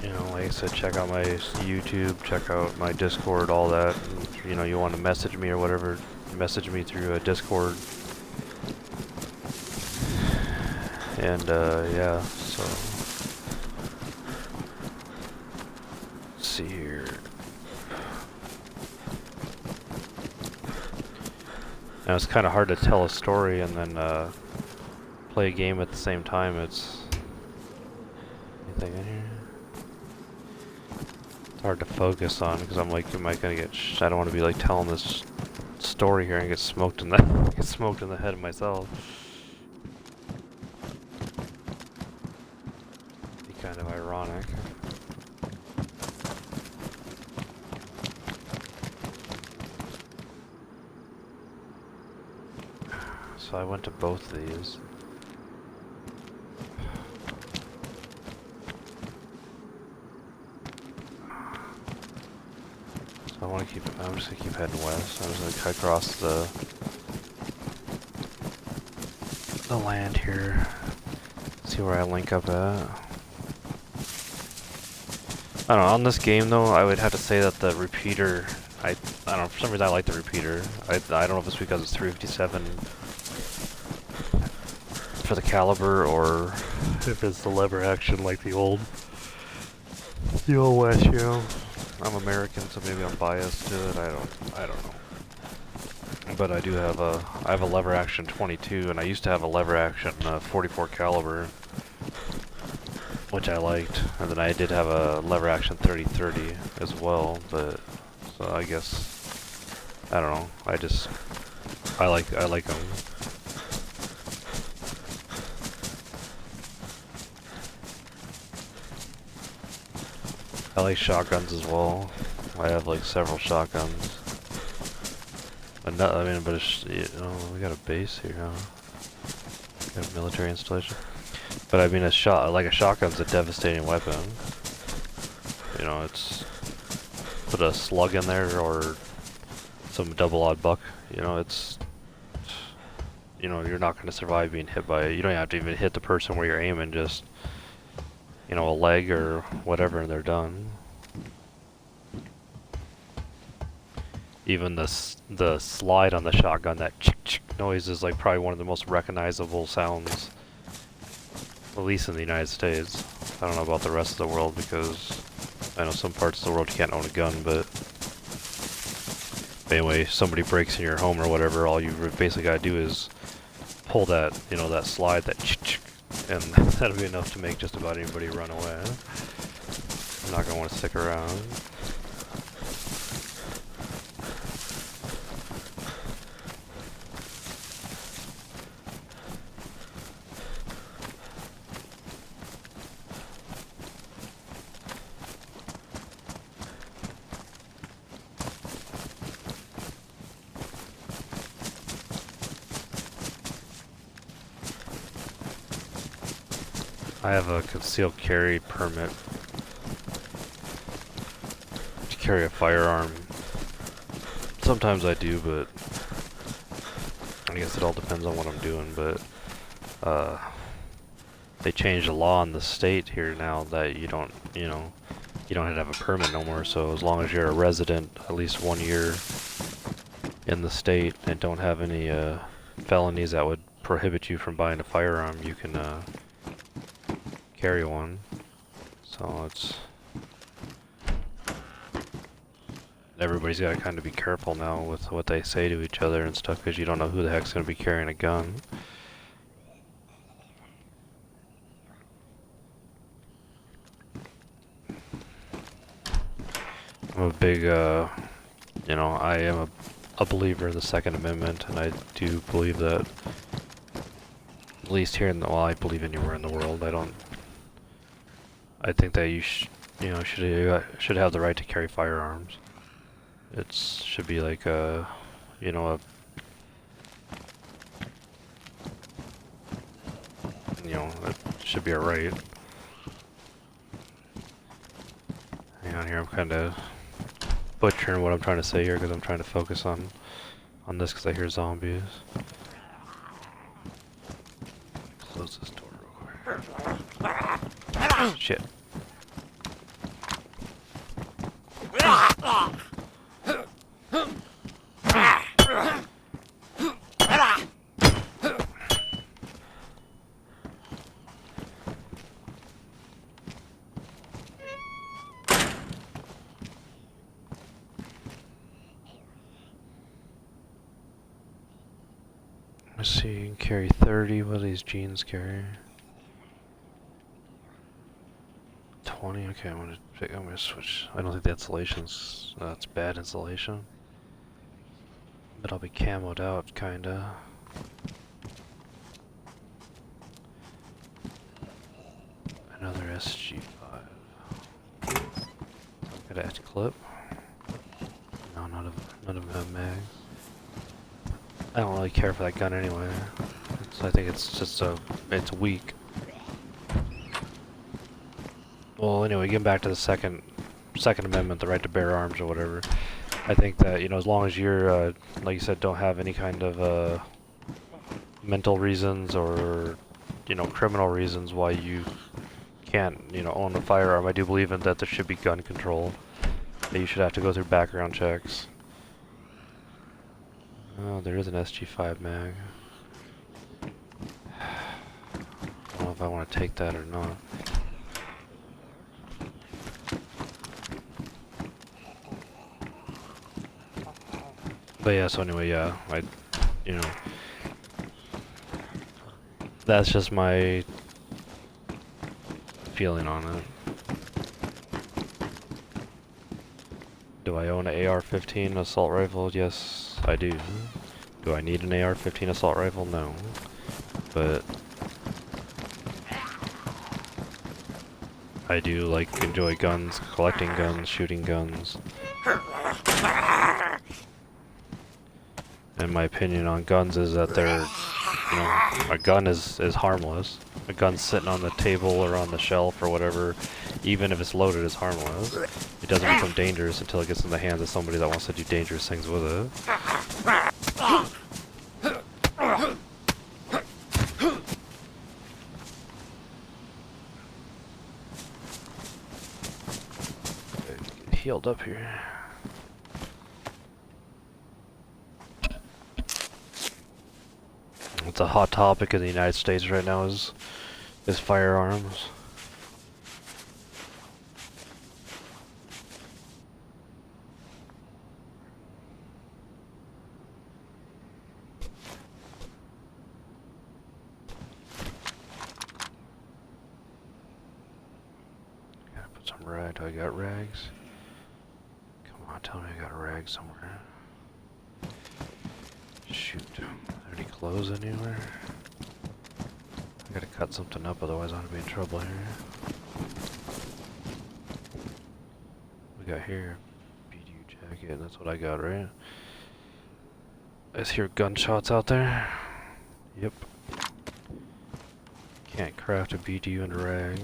you know, like I said, check out my YouTube, check out my Discord, all that. And, you know, you want to message me or whatever, message me through a Discord. And, yeah, so. Let's see here. Now, it's kind of hard to tell a story and then, play a game at the same time. It's... anything in here? It's hard to focus on because I'm like, am I gonna get? I don't want to be like telling this story here and get smoked in the head myself. Be kind of ironic. So I went to both of these. I want to keep. I'm just gonna keep heading west. I'm just gonna cut across the land here. See where I link up at. I don't know. On this game though, I would have to say that the repeater. I don't know. For some reason, I like the repeater. I don't know if it's because it's 357 for the caliber or if it's the lever action like the old West, you know. I'm American, so maybe I'm biased to it. I don't know. But I do have I have a lever action 22, and I used to have a lever action 44 caliber, which I liked, and then I did have a lever action 30-30 as well. But so I guess I don't know. I like them. I like shotguns as well. I have like several shotguns. But not, I mean, but it's, you know, we got a base here, huh? Got a military installation. But I mean, a shotgun's a devastating weapon. You know, it's put a slug in there or some double odd buck. You know, you know, you're not going to survive being hit by it. You don't have to even hit the person where you're aiming. Just, you know, a leg or whatever, and they're done. Even the slide on the shotgun, that chick noise is like probably one of the most recognizable sounds, at least in the United States. I don't know about the rest of the world because I know some parts of the world you can't own a gun, but anyway, somebody breaks in your home or whatever, all you basically gotta do is pull that, you know, that slide, that chick, and that'll be enough to make just about anybody run away. I'm not gonna want to stick around. I have a concealed carry permit to carry a firearm. Sometimes I do, but I guess it all depends on what I'm doing. But they changed the law in the state here now that you don't have to have a permit no more. So as long as you're a resident at least 1 year in the state and don't have any felonies that would prohibit you from buying a firearm, you can carry one. So it's everybody's got to kind of be careful now with what they say to each other and stuff, because you don't know who the heck's going to be carrying a gun. I'm a big you know, I am a believer in the Second Amendment, and I do believe that, at least here in the, well, I believe anywhere in the world, I think that you should have the right to carry firearms. It should be like a, you know, it should be a right. Hang on here, I'm kind of butchering what I'm trying to say here because I'm trying to focus on this because I hear zombies. Close this door real quick. Shit. Let's see, you can carry 30. What do these jeans carry? 20. Okay, I'm gonna switch. I don't think the insulation's that's bad insulation, but I'll be camoed out, kinda. Another SG5. Got a clip. No, none of them have mags. I don't really care for that gun anyway. I think it's just it's weak. Well, anyway, getting back to the Second Amendment, the right to bear arms or whatever. I think that, you know, as long as you're, like you said, don't have any kind of mental reasons or, you know, criminal reasons why you can't, you know, own a firearm, I do believe in that there should be gun control. That you should have to go through background checks. Oh, there is an SG5 mag. I don't know if I want to take that or not. But yeah, so anyway, yeah, you know, that's just my feeling on it. Do I own an AR-15 assault rifle? Yes, I do. Do I need an AR-15 assault rifle? No. But I do enjoy guns, collecting guns, shooting guns. And my opinion on guns is that they're, you know, a gun is harmless. A gun sitting on the table or on the shelf or whatever, even if it's loaded, is harmless. It doesn't become dangerous until it gets in the hands of somebody that wants to do dangerous things with it. Get healed up here. It's a hot topic in the United States right now is firearms. Gotta put some rag. Do I got rags? Come on, tell me I got a rag somewhere. Shoot. Are there any clothes anywhere? I gotta cut something up, otherwise I'm gonna be in trouble here. We got here BDU jacket, that's what I got, right? I hear gunshots out there. Yep. Can't craft a BDU into rags.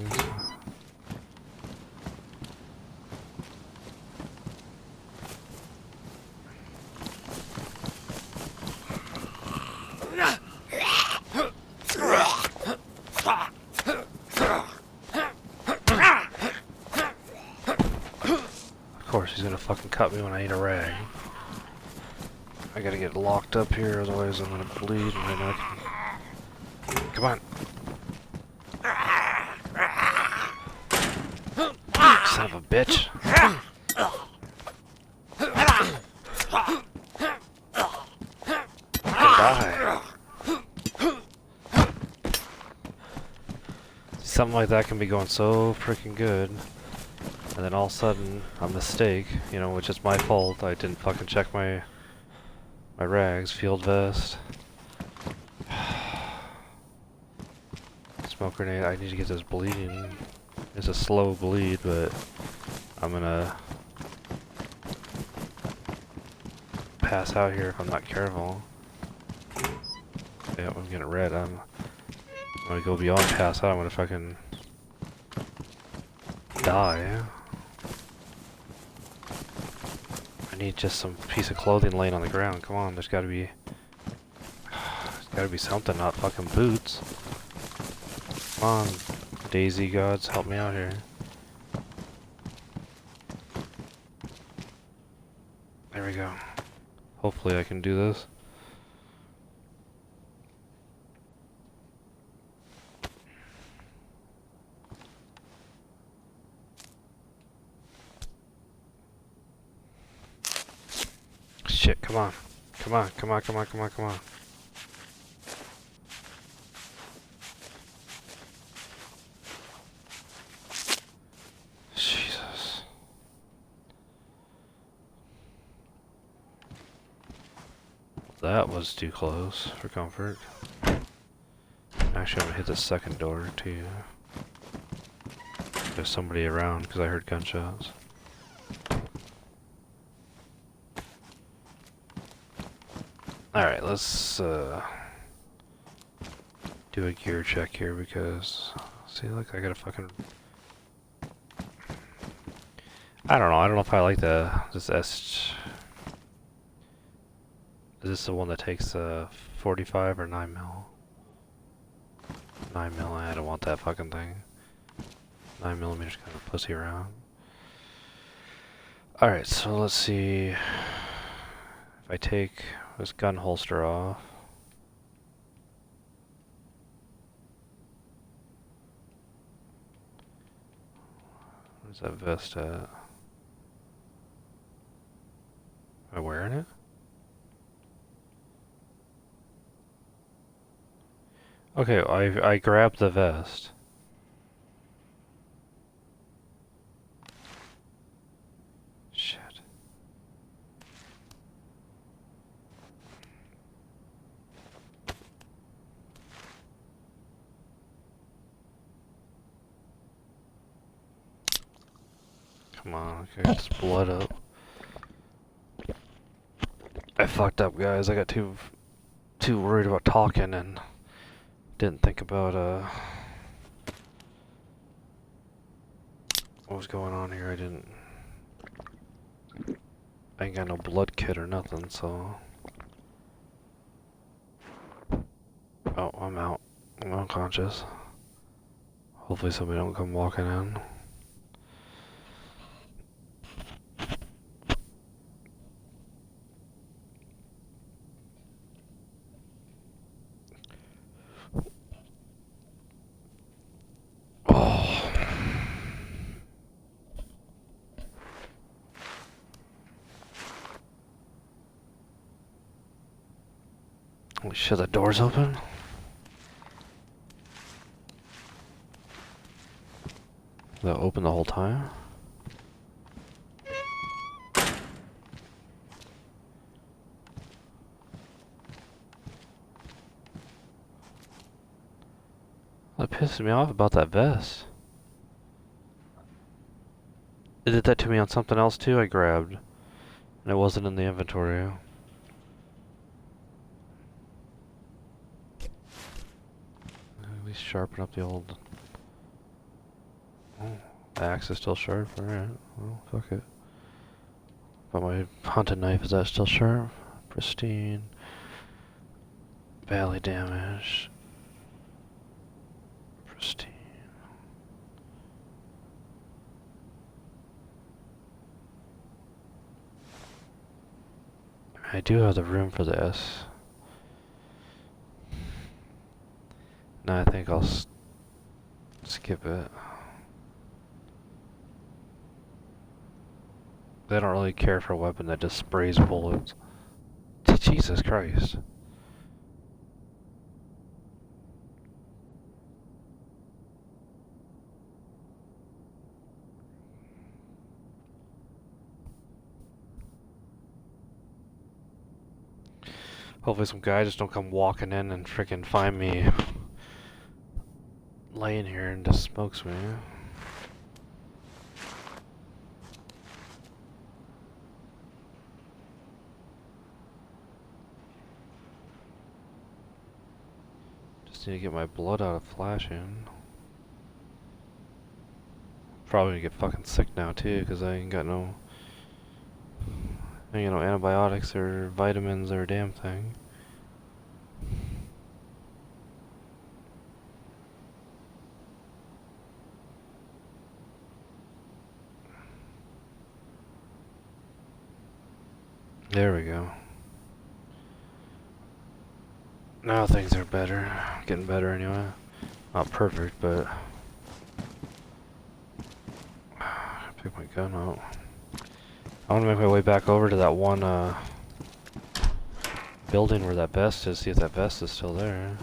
Of course, he's gonna fucking cut me when I need a rag. I gotta get locked up here, otherwise I'm gonna bleed and then I can... Come on! Son of a bitch! Die! Something like that can be going so freaking good. And then all of a sudden, a mistake, you know, which is my fault. I didn't fucking check my rags, field vest. Smoke grenade, I need to get this bleeding. It's a slow bleed, but I'm gonna pass out here if I'm not careful. Yeah, I'm getting red. I'm gonna go beyond pass out, I'm gonna fucking die. I need just some piece of clothing laying on the ground. Come on, there's gotta be something, not fucking boots. Come on, Daisy gods, help me out here. There we go. Hopefully I can do this. Shit, come on. Come on, come on, come on, come on, come on. Jesus. That was too close for comfort. Actually, I'm gonna hit the second door too. There's somebody around because I heard gunshots. Alright, let's do a gear check here because see, look, I got a fucking, I don't know if I like this Is this the one that takes 45 or 9 mil? 9 mil, I don't want that fucking thing. 9 millimeters kind of pussy around. Alright, so let's see. If I take this gun holster off. Where's that vest at? Am I wearing it? Okay, I grabbed the vest. Shit. Come on, okay, get this blood up. I fucked up, guys. I got too worried about talking and didn't think about what was going on here. I ain't got no blood kit or nothing, so. Oh, I'm out. I'm unconscious. Hopefully somebody don't come walking in. Holy shit, the door's open? That open the whole time? That pisses me off about that vest. It did that to me on something else too I grabbed. And it wasn't in the inventory. At least sharpen up the old... Oh, the axe is still sharp, alright. Well, fuck it. But my hunting knife, is that still sharp? Pristine. Valley damage. Pristine. I do have the room for this. No, I think I'll skip it. They don't really care for a weapon that just sprays bullets. Jesus Christ. Hopefully some guy just don't come walking in and freaking find me laying here and just smokes me. Just need to get my blood out of flashing. Probably gonna get fucking sick now too, cause I ain't got no antibiotics or vitamins or a damn thing. There we go. Now things are better. Getting better anyway. Not perfect, but... Pick my gun out. I want to make my way back over to that one building where that vest is, see if that vest is still there.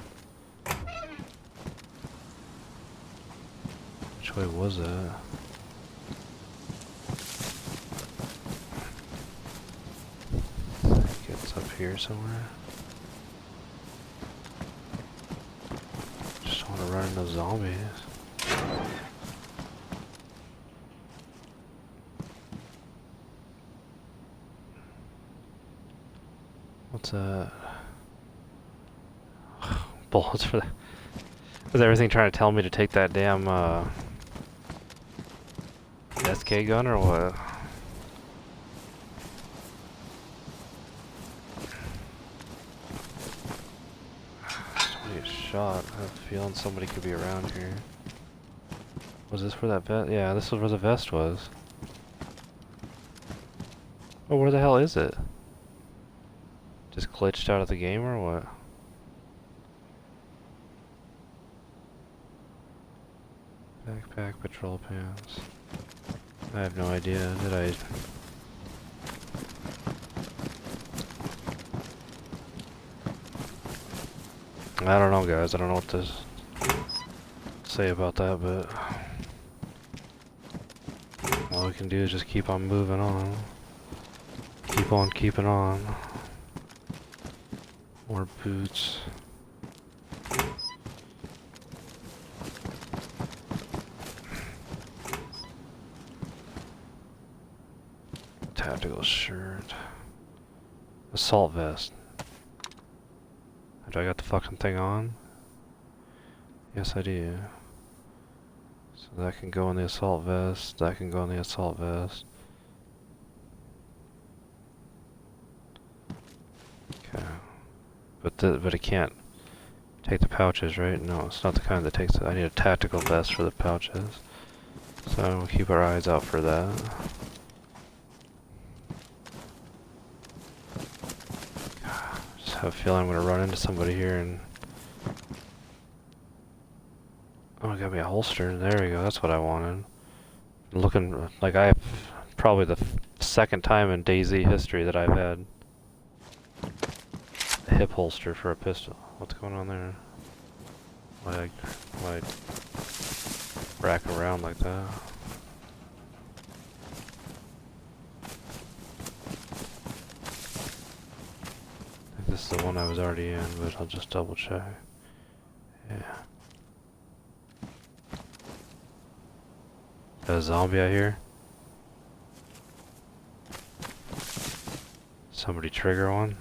Which way was that? I think it's up here somewhere. Just want to run into zombies. What's that? Bullets for that. Is everything trying to tell me to take that damn SK gun or what? shot. I have a feeling somebody could be around here. Was this where that vest? Yeah, this is where the vest was. Oh, where the hell is it? Just glitched out of the game or what? Backpack, patrol pants. I have no idea. Did I? I don't know, guys. I don't know what to say about that, but all we can do is just keep on moving on. Keep on keeping on. More boots. Tactical shirt. Assault vest. Do I got the fucking thing on? Yes, I do. So that can go in the assault vest. That can go in the assault vest. Okay. But it can't take the pouches, right? No, it's not the kind that takes it. I need a tactical vest for the pouches. So we'll keep our eyes out for that. Just have a feeling I'm gonna run into somebody here and... Oh, it got me a holster. There we go. That's what I wanted. Looking like I have probably the second time in dayz history that I've had a hip holster for a pistol. What's going on there? Why rack around like that? I think this is the one I was already in, but I'll just double check. Yeah. A zombie out here? Somebody trigger one?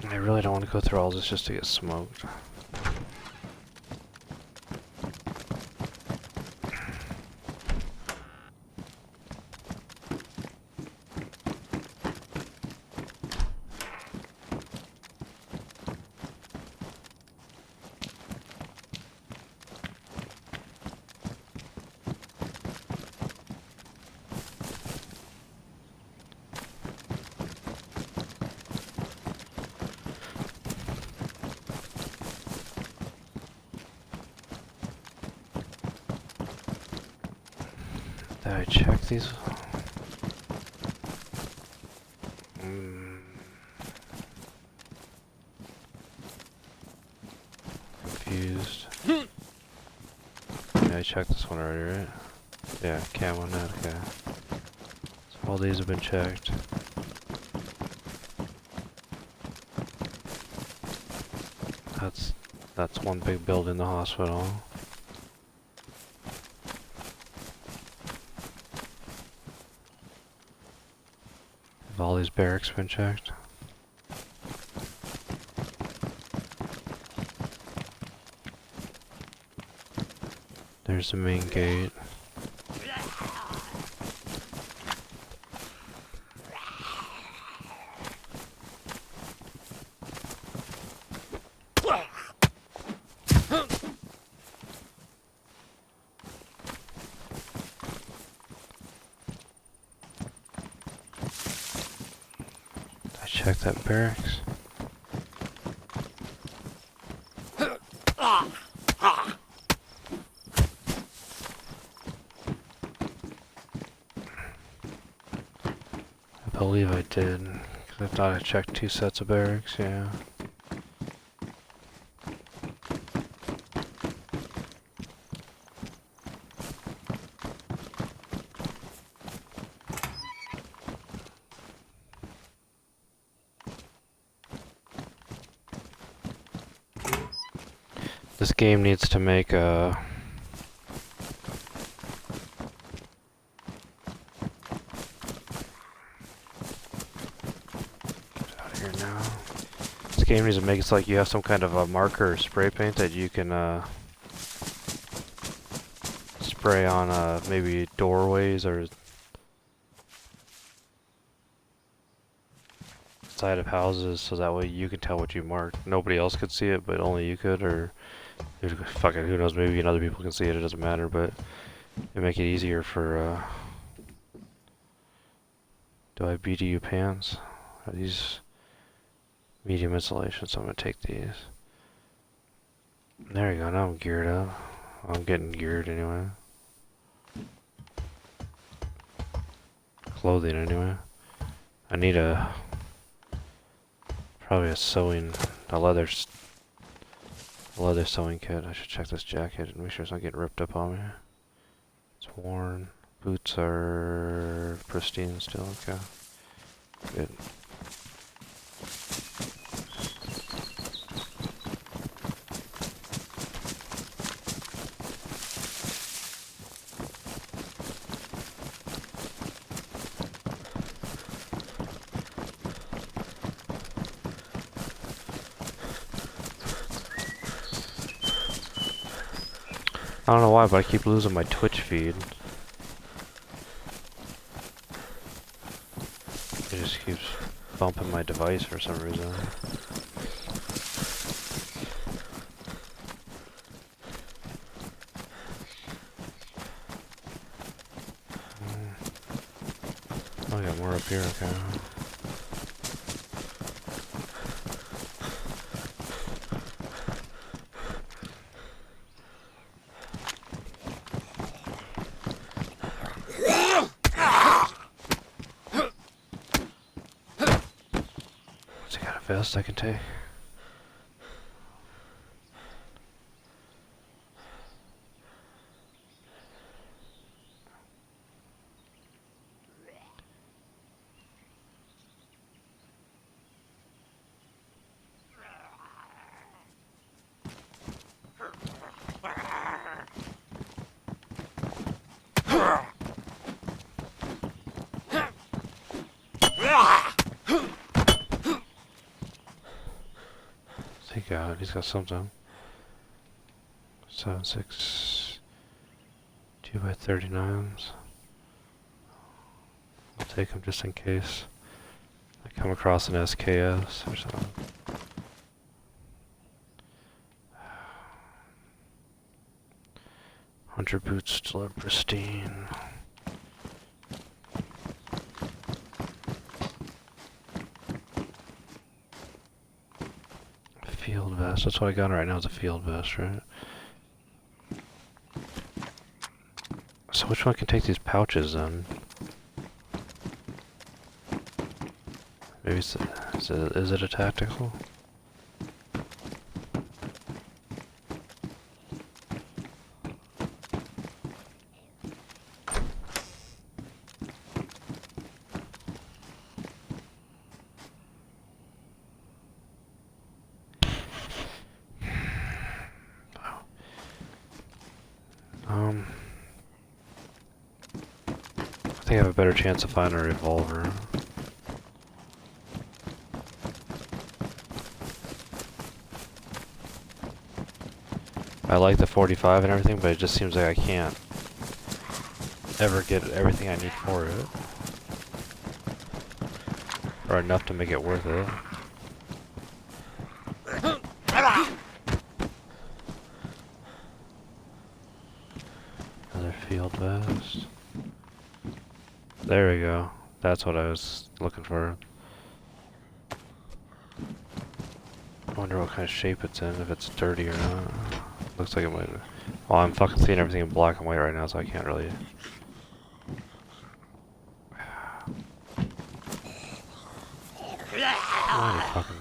I really don't want to go through all this just to get smoked. Did I check these? Confused. Yeah, I checked this one already, right? Yeah, camo net, okay. So all these have been checked. That's one big building in the hospital. Have all these barracks been checked? There's the main gate. Check that barracks. I believe I did, because I thought I checked 2 sets of barracks, yeah. This game needs to make a... game needs to make it so like you have some kind of a marker or spray paint that you can spray on maybe doorways or side of houses, so that way you can tell what you marked. Nobody else could see it, but only you could, or fucking who knows, maybe other people can see it, it doesn't matter, but it make it easier for do I have BDU pans? Are these medium insulation, so I'm gonna take these. There you go, now I'm geared up. I'm getting geared anyway. Clothing anyway. I need probably a leather sewing kit. I should check this jacket and make sure it's not getting ripped up on me. It's worn. Boots are pristine still, okay. Good. I don't know why, but I keep losing my Twitch feed. It just keeps bumping my device for some reason. I got more up here, okay. Vest I can take. He's got something. 7.6 2x39s. I'll take them just in case I come across an SKS or something. Hunter boots still are pristine. Field vest. That's what I got right now is a field vest, right? So which one can take these pouches then? Maybe is it a tactical? I think I have a better chance of finding a revolver. I like the 45 and everything, but it just seems like I can't ever get everything I need for it. Or enough to make it worth it. Another field vest. There we go. That's what I was looking for. I wonder what kind of shape it's in, if it's dirty or not. Looks like it might be. Well, I'm fucking seeing everything in black and white right now, so I can't really... Mighty fucking...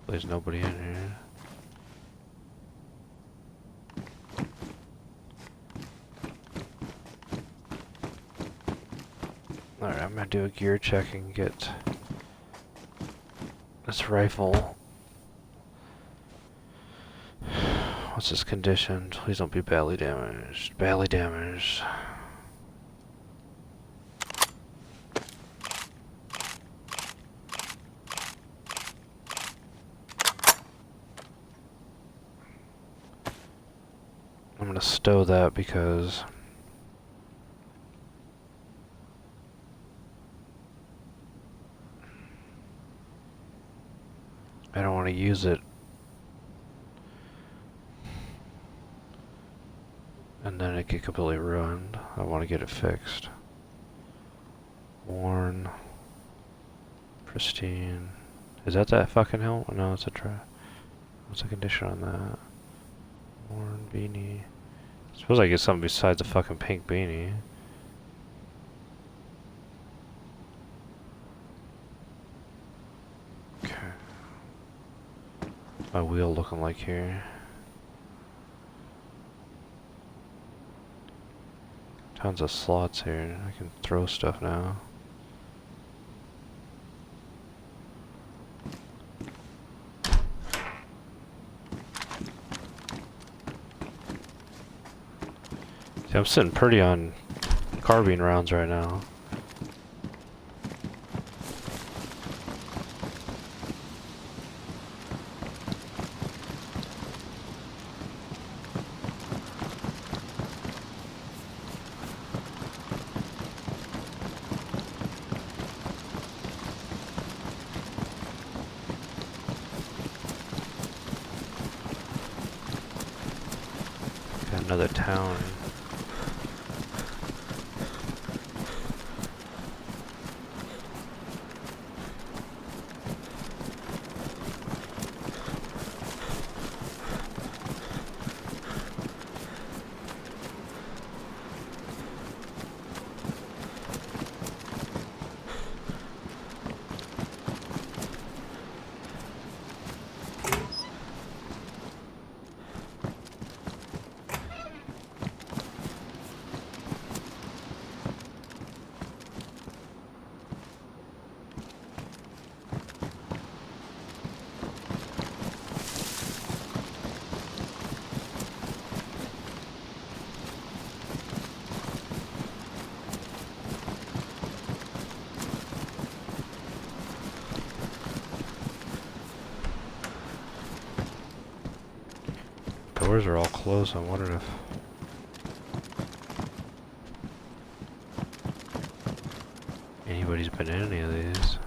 There's nobody in here. Alright, I'm gonna do a gear check and get this rifle. What's this condition? Please don't be badly damaged. Badly damaged. I'm gonna stow that because I don't want to use it and then it get completely ruined. I want to get it fixed. Worn. Pristine. Is that fucking helmet? No, it's a try. What's the condition on that? Worn beanie. I suppose I get something besides a fucking pink beanie. Okay. What's my wheel looking like here? Tons of slots here. I can throw stuff now. See, I'm sitting pretty on carbine rounds right now. Got another town. Doors are all closed. I'm wondering if anybody's been in any of these.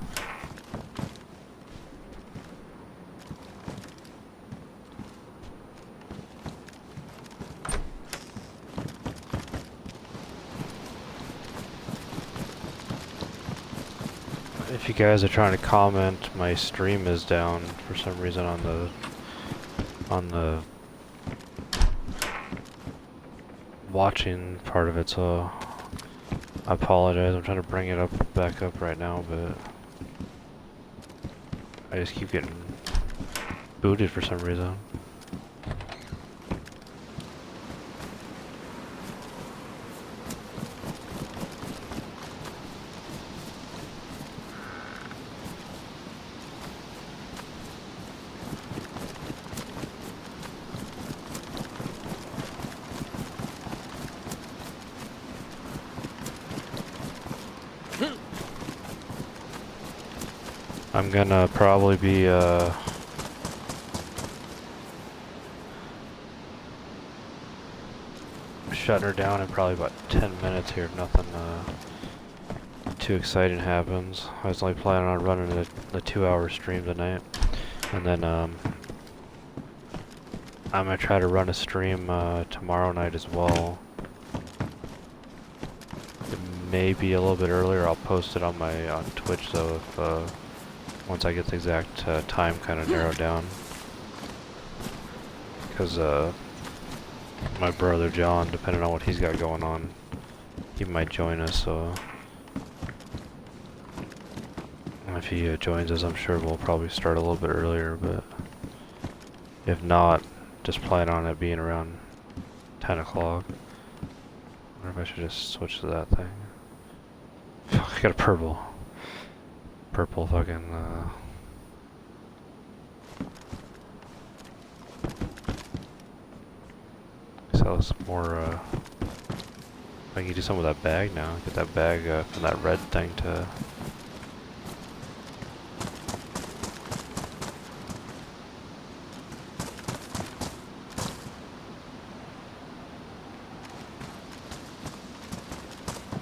If you guys are trying to comment, my stream is down for some reason on the watching part of it, so I apologize. I'm trying to bring it back up right now, but I just keep getting booted for some reason. I'm gonna probably be shutting her down in probably about 10 minutes here if nothing too exciting happens. I was only planning on running the 2-hour stream tonight, and then I'm gonna try to run a stream tomorrow night as well. It may be a little bit earlier. I'll post it on my on Twitch though if once I get the exact time kind of narrowed down, because my brother John, depending on what he's got going on, he might join us, so if he joins us, I'm sure we'll probably start a little bit earlier, but if not, just plan on it being around 10 o'clock. I wonder if I should just switch to that thing. Fuck. I got a purple fucking, sell some more, I can do something with that bag now. Get that bag, from that red thing to...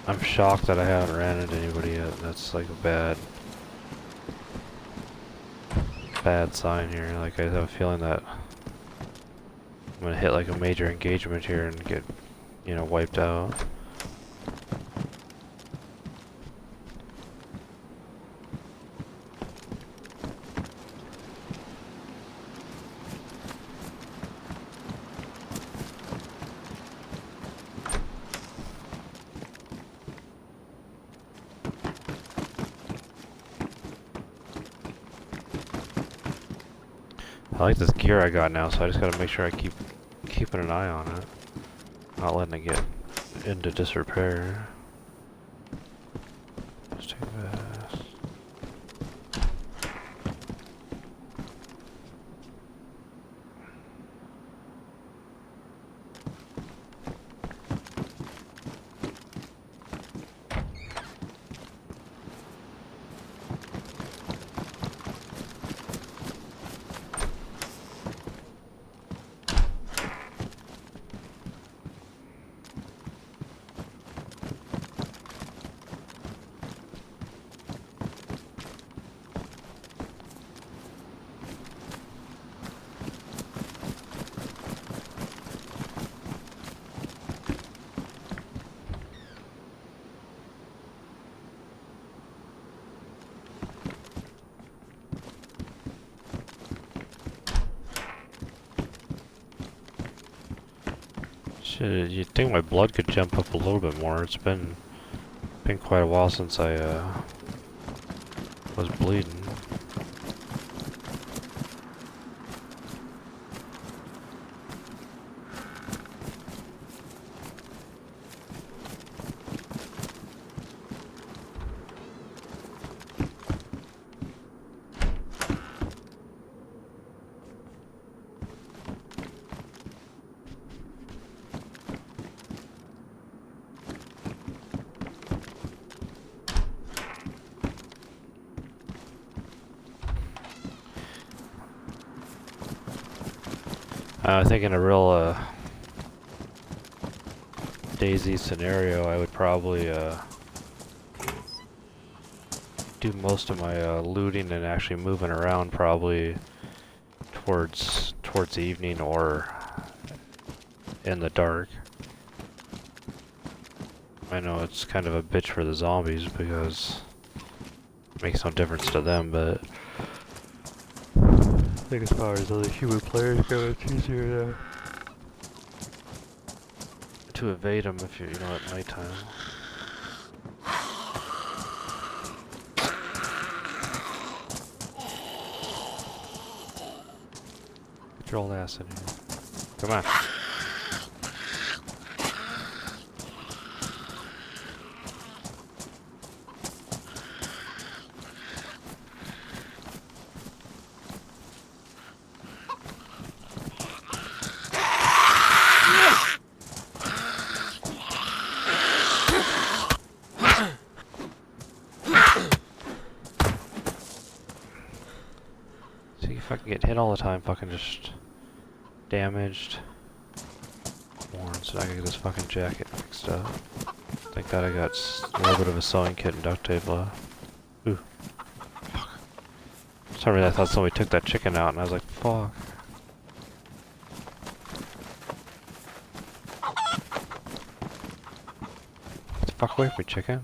I'm shocked that I haven't ran into anybody yet. That's like a bad sign here. Like, I have a feeling that I'm gonna hit like a major engagement here and get, you know, wiped out. I like this gear I got now, so I just gotta make sure I keep keeping an eye on it. Not letting it get into disrepair. Let's take this. Shit, you'd think my blood could jump up a little bit more. It's been quite a while since I was bleeding. I think in a real dayz scenario, I would probably do most of my looting and actually moving around probably towards the evening or in the dark. I know it's kind of a bitch for the zombies because it makes no difference to them, but I think as far as other human players go, it's easier to evade them if you're, you know, at nighttime. Get your old ass in here. Come on. Fucking get hit all the time, fucking just damaged. Worn, so I gotta get this fucking jacket fixed up. Thank God I got a little bit of a sewing kit and duct tape left. Ooh. Fuck. For some reason I thought somebody took that chicken out and I was like, fuck. Get the fuck away from me, chicken.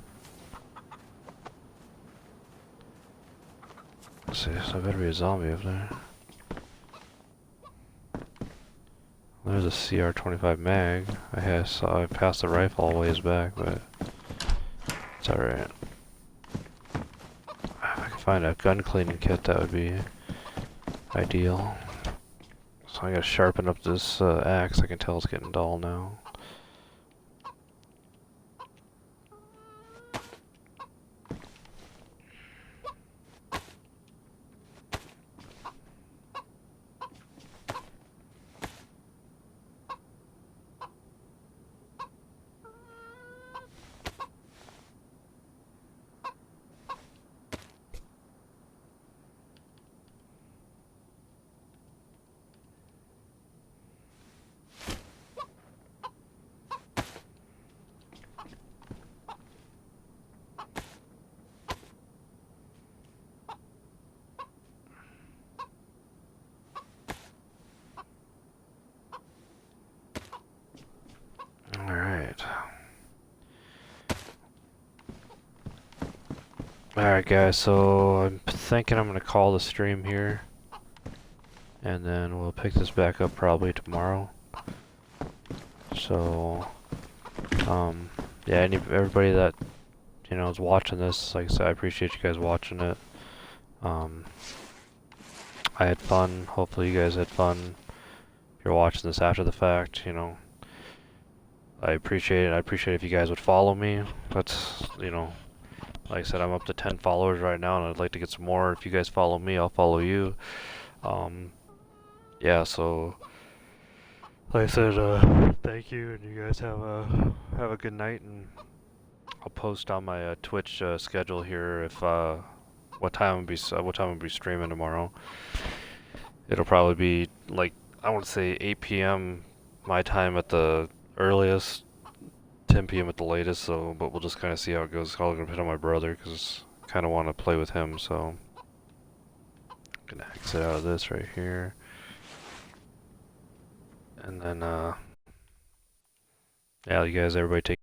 Let's see, so there better be a zombie up there. There's a CR-25 mag. I passed the rifle a ways back, but it's alright. If I could find a gun cleaning kit, that would be ideal. So I gotta sharpen up this axe. I can tell it's getting dull now. Alright guys, so I'm thinking I'm gonna call the stream here. And then we'll pick this back up probably tomorrow. So, yeah, everybody that, you know, is watching this, like I said, I appreciate you guys watching it. I had fun. Hopefully you guys had fun. If you're watching this after the fact, you know, I appreciate it. I appreciate if you guys would follow me. That's, you know, like I said, I'm up to 10 followers right now, and I'd like to get some more. If you guys follow me, I'll follow you. Yeah, so like I said, thank you, and you guys have a good night, and I'll post on my Twitch schedule here if what time I'll be streaming tomorrow. It'll probably be like, I want to say 8 p.m. my time at the earliest, 10 p.m. at the latest. So, but we'll just kind of see how it goes. I'm gonna put on my brother because I kind of want to play with him. So, I'm gonna exit out of this right here, and then yeah, you guys, everybody take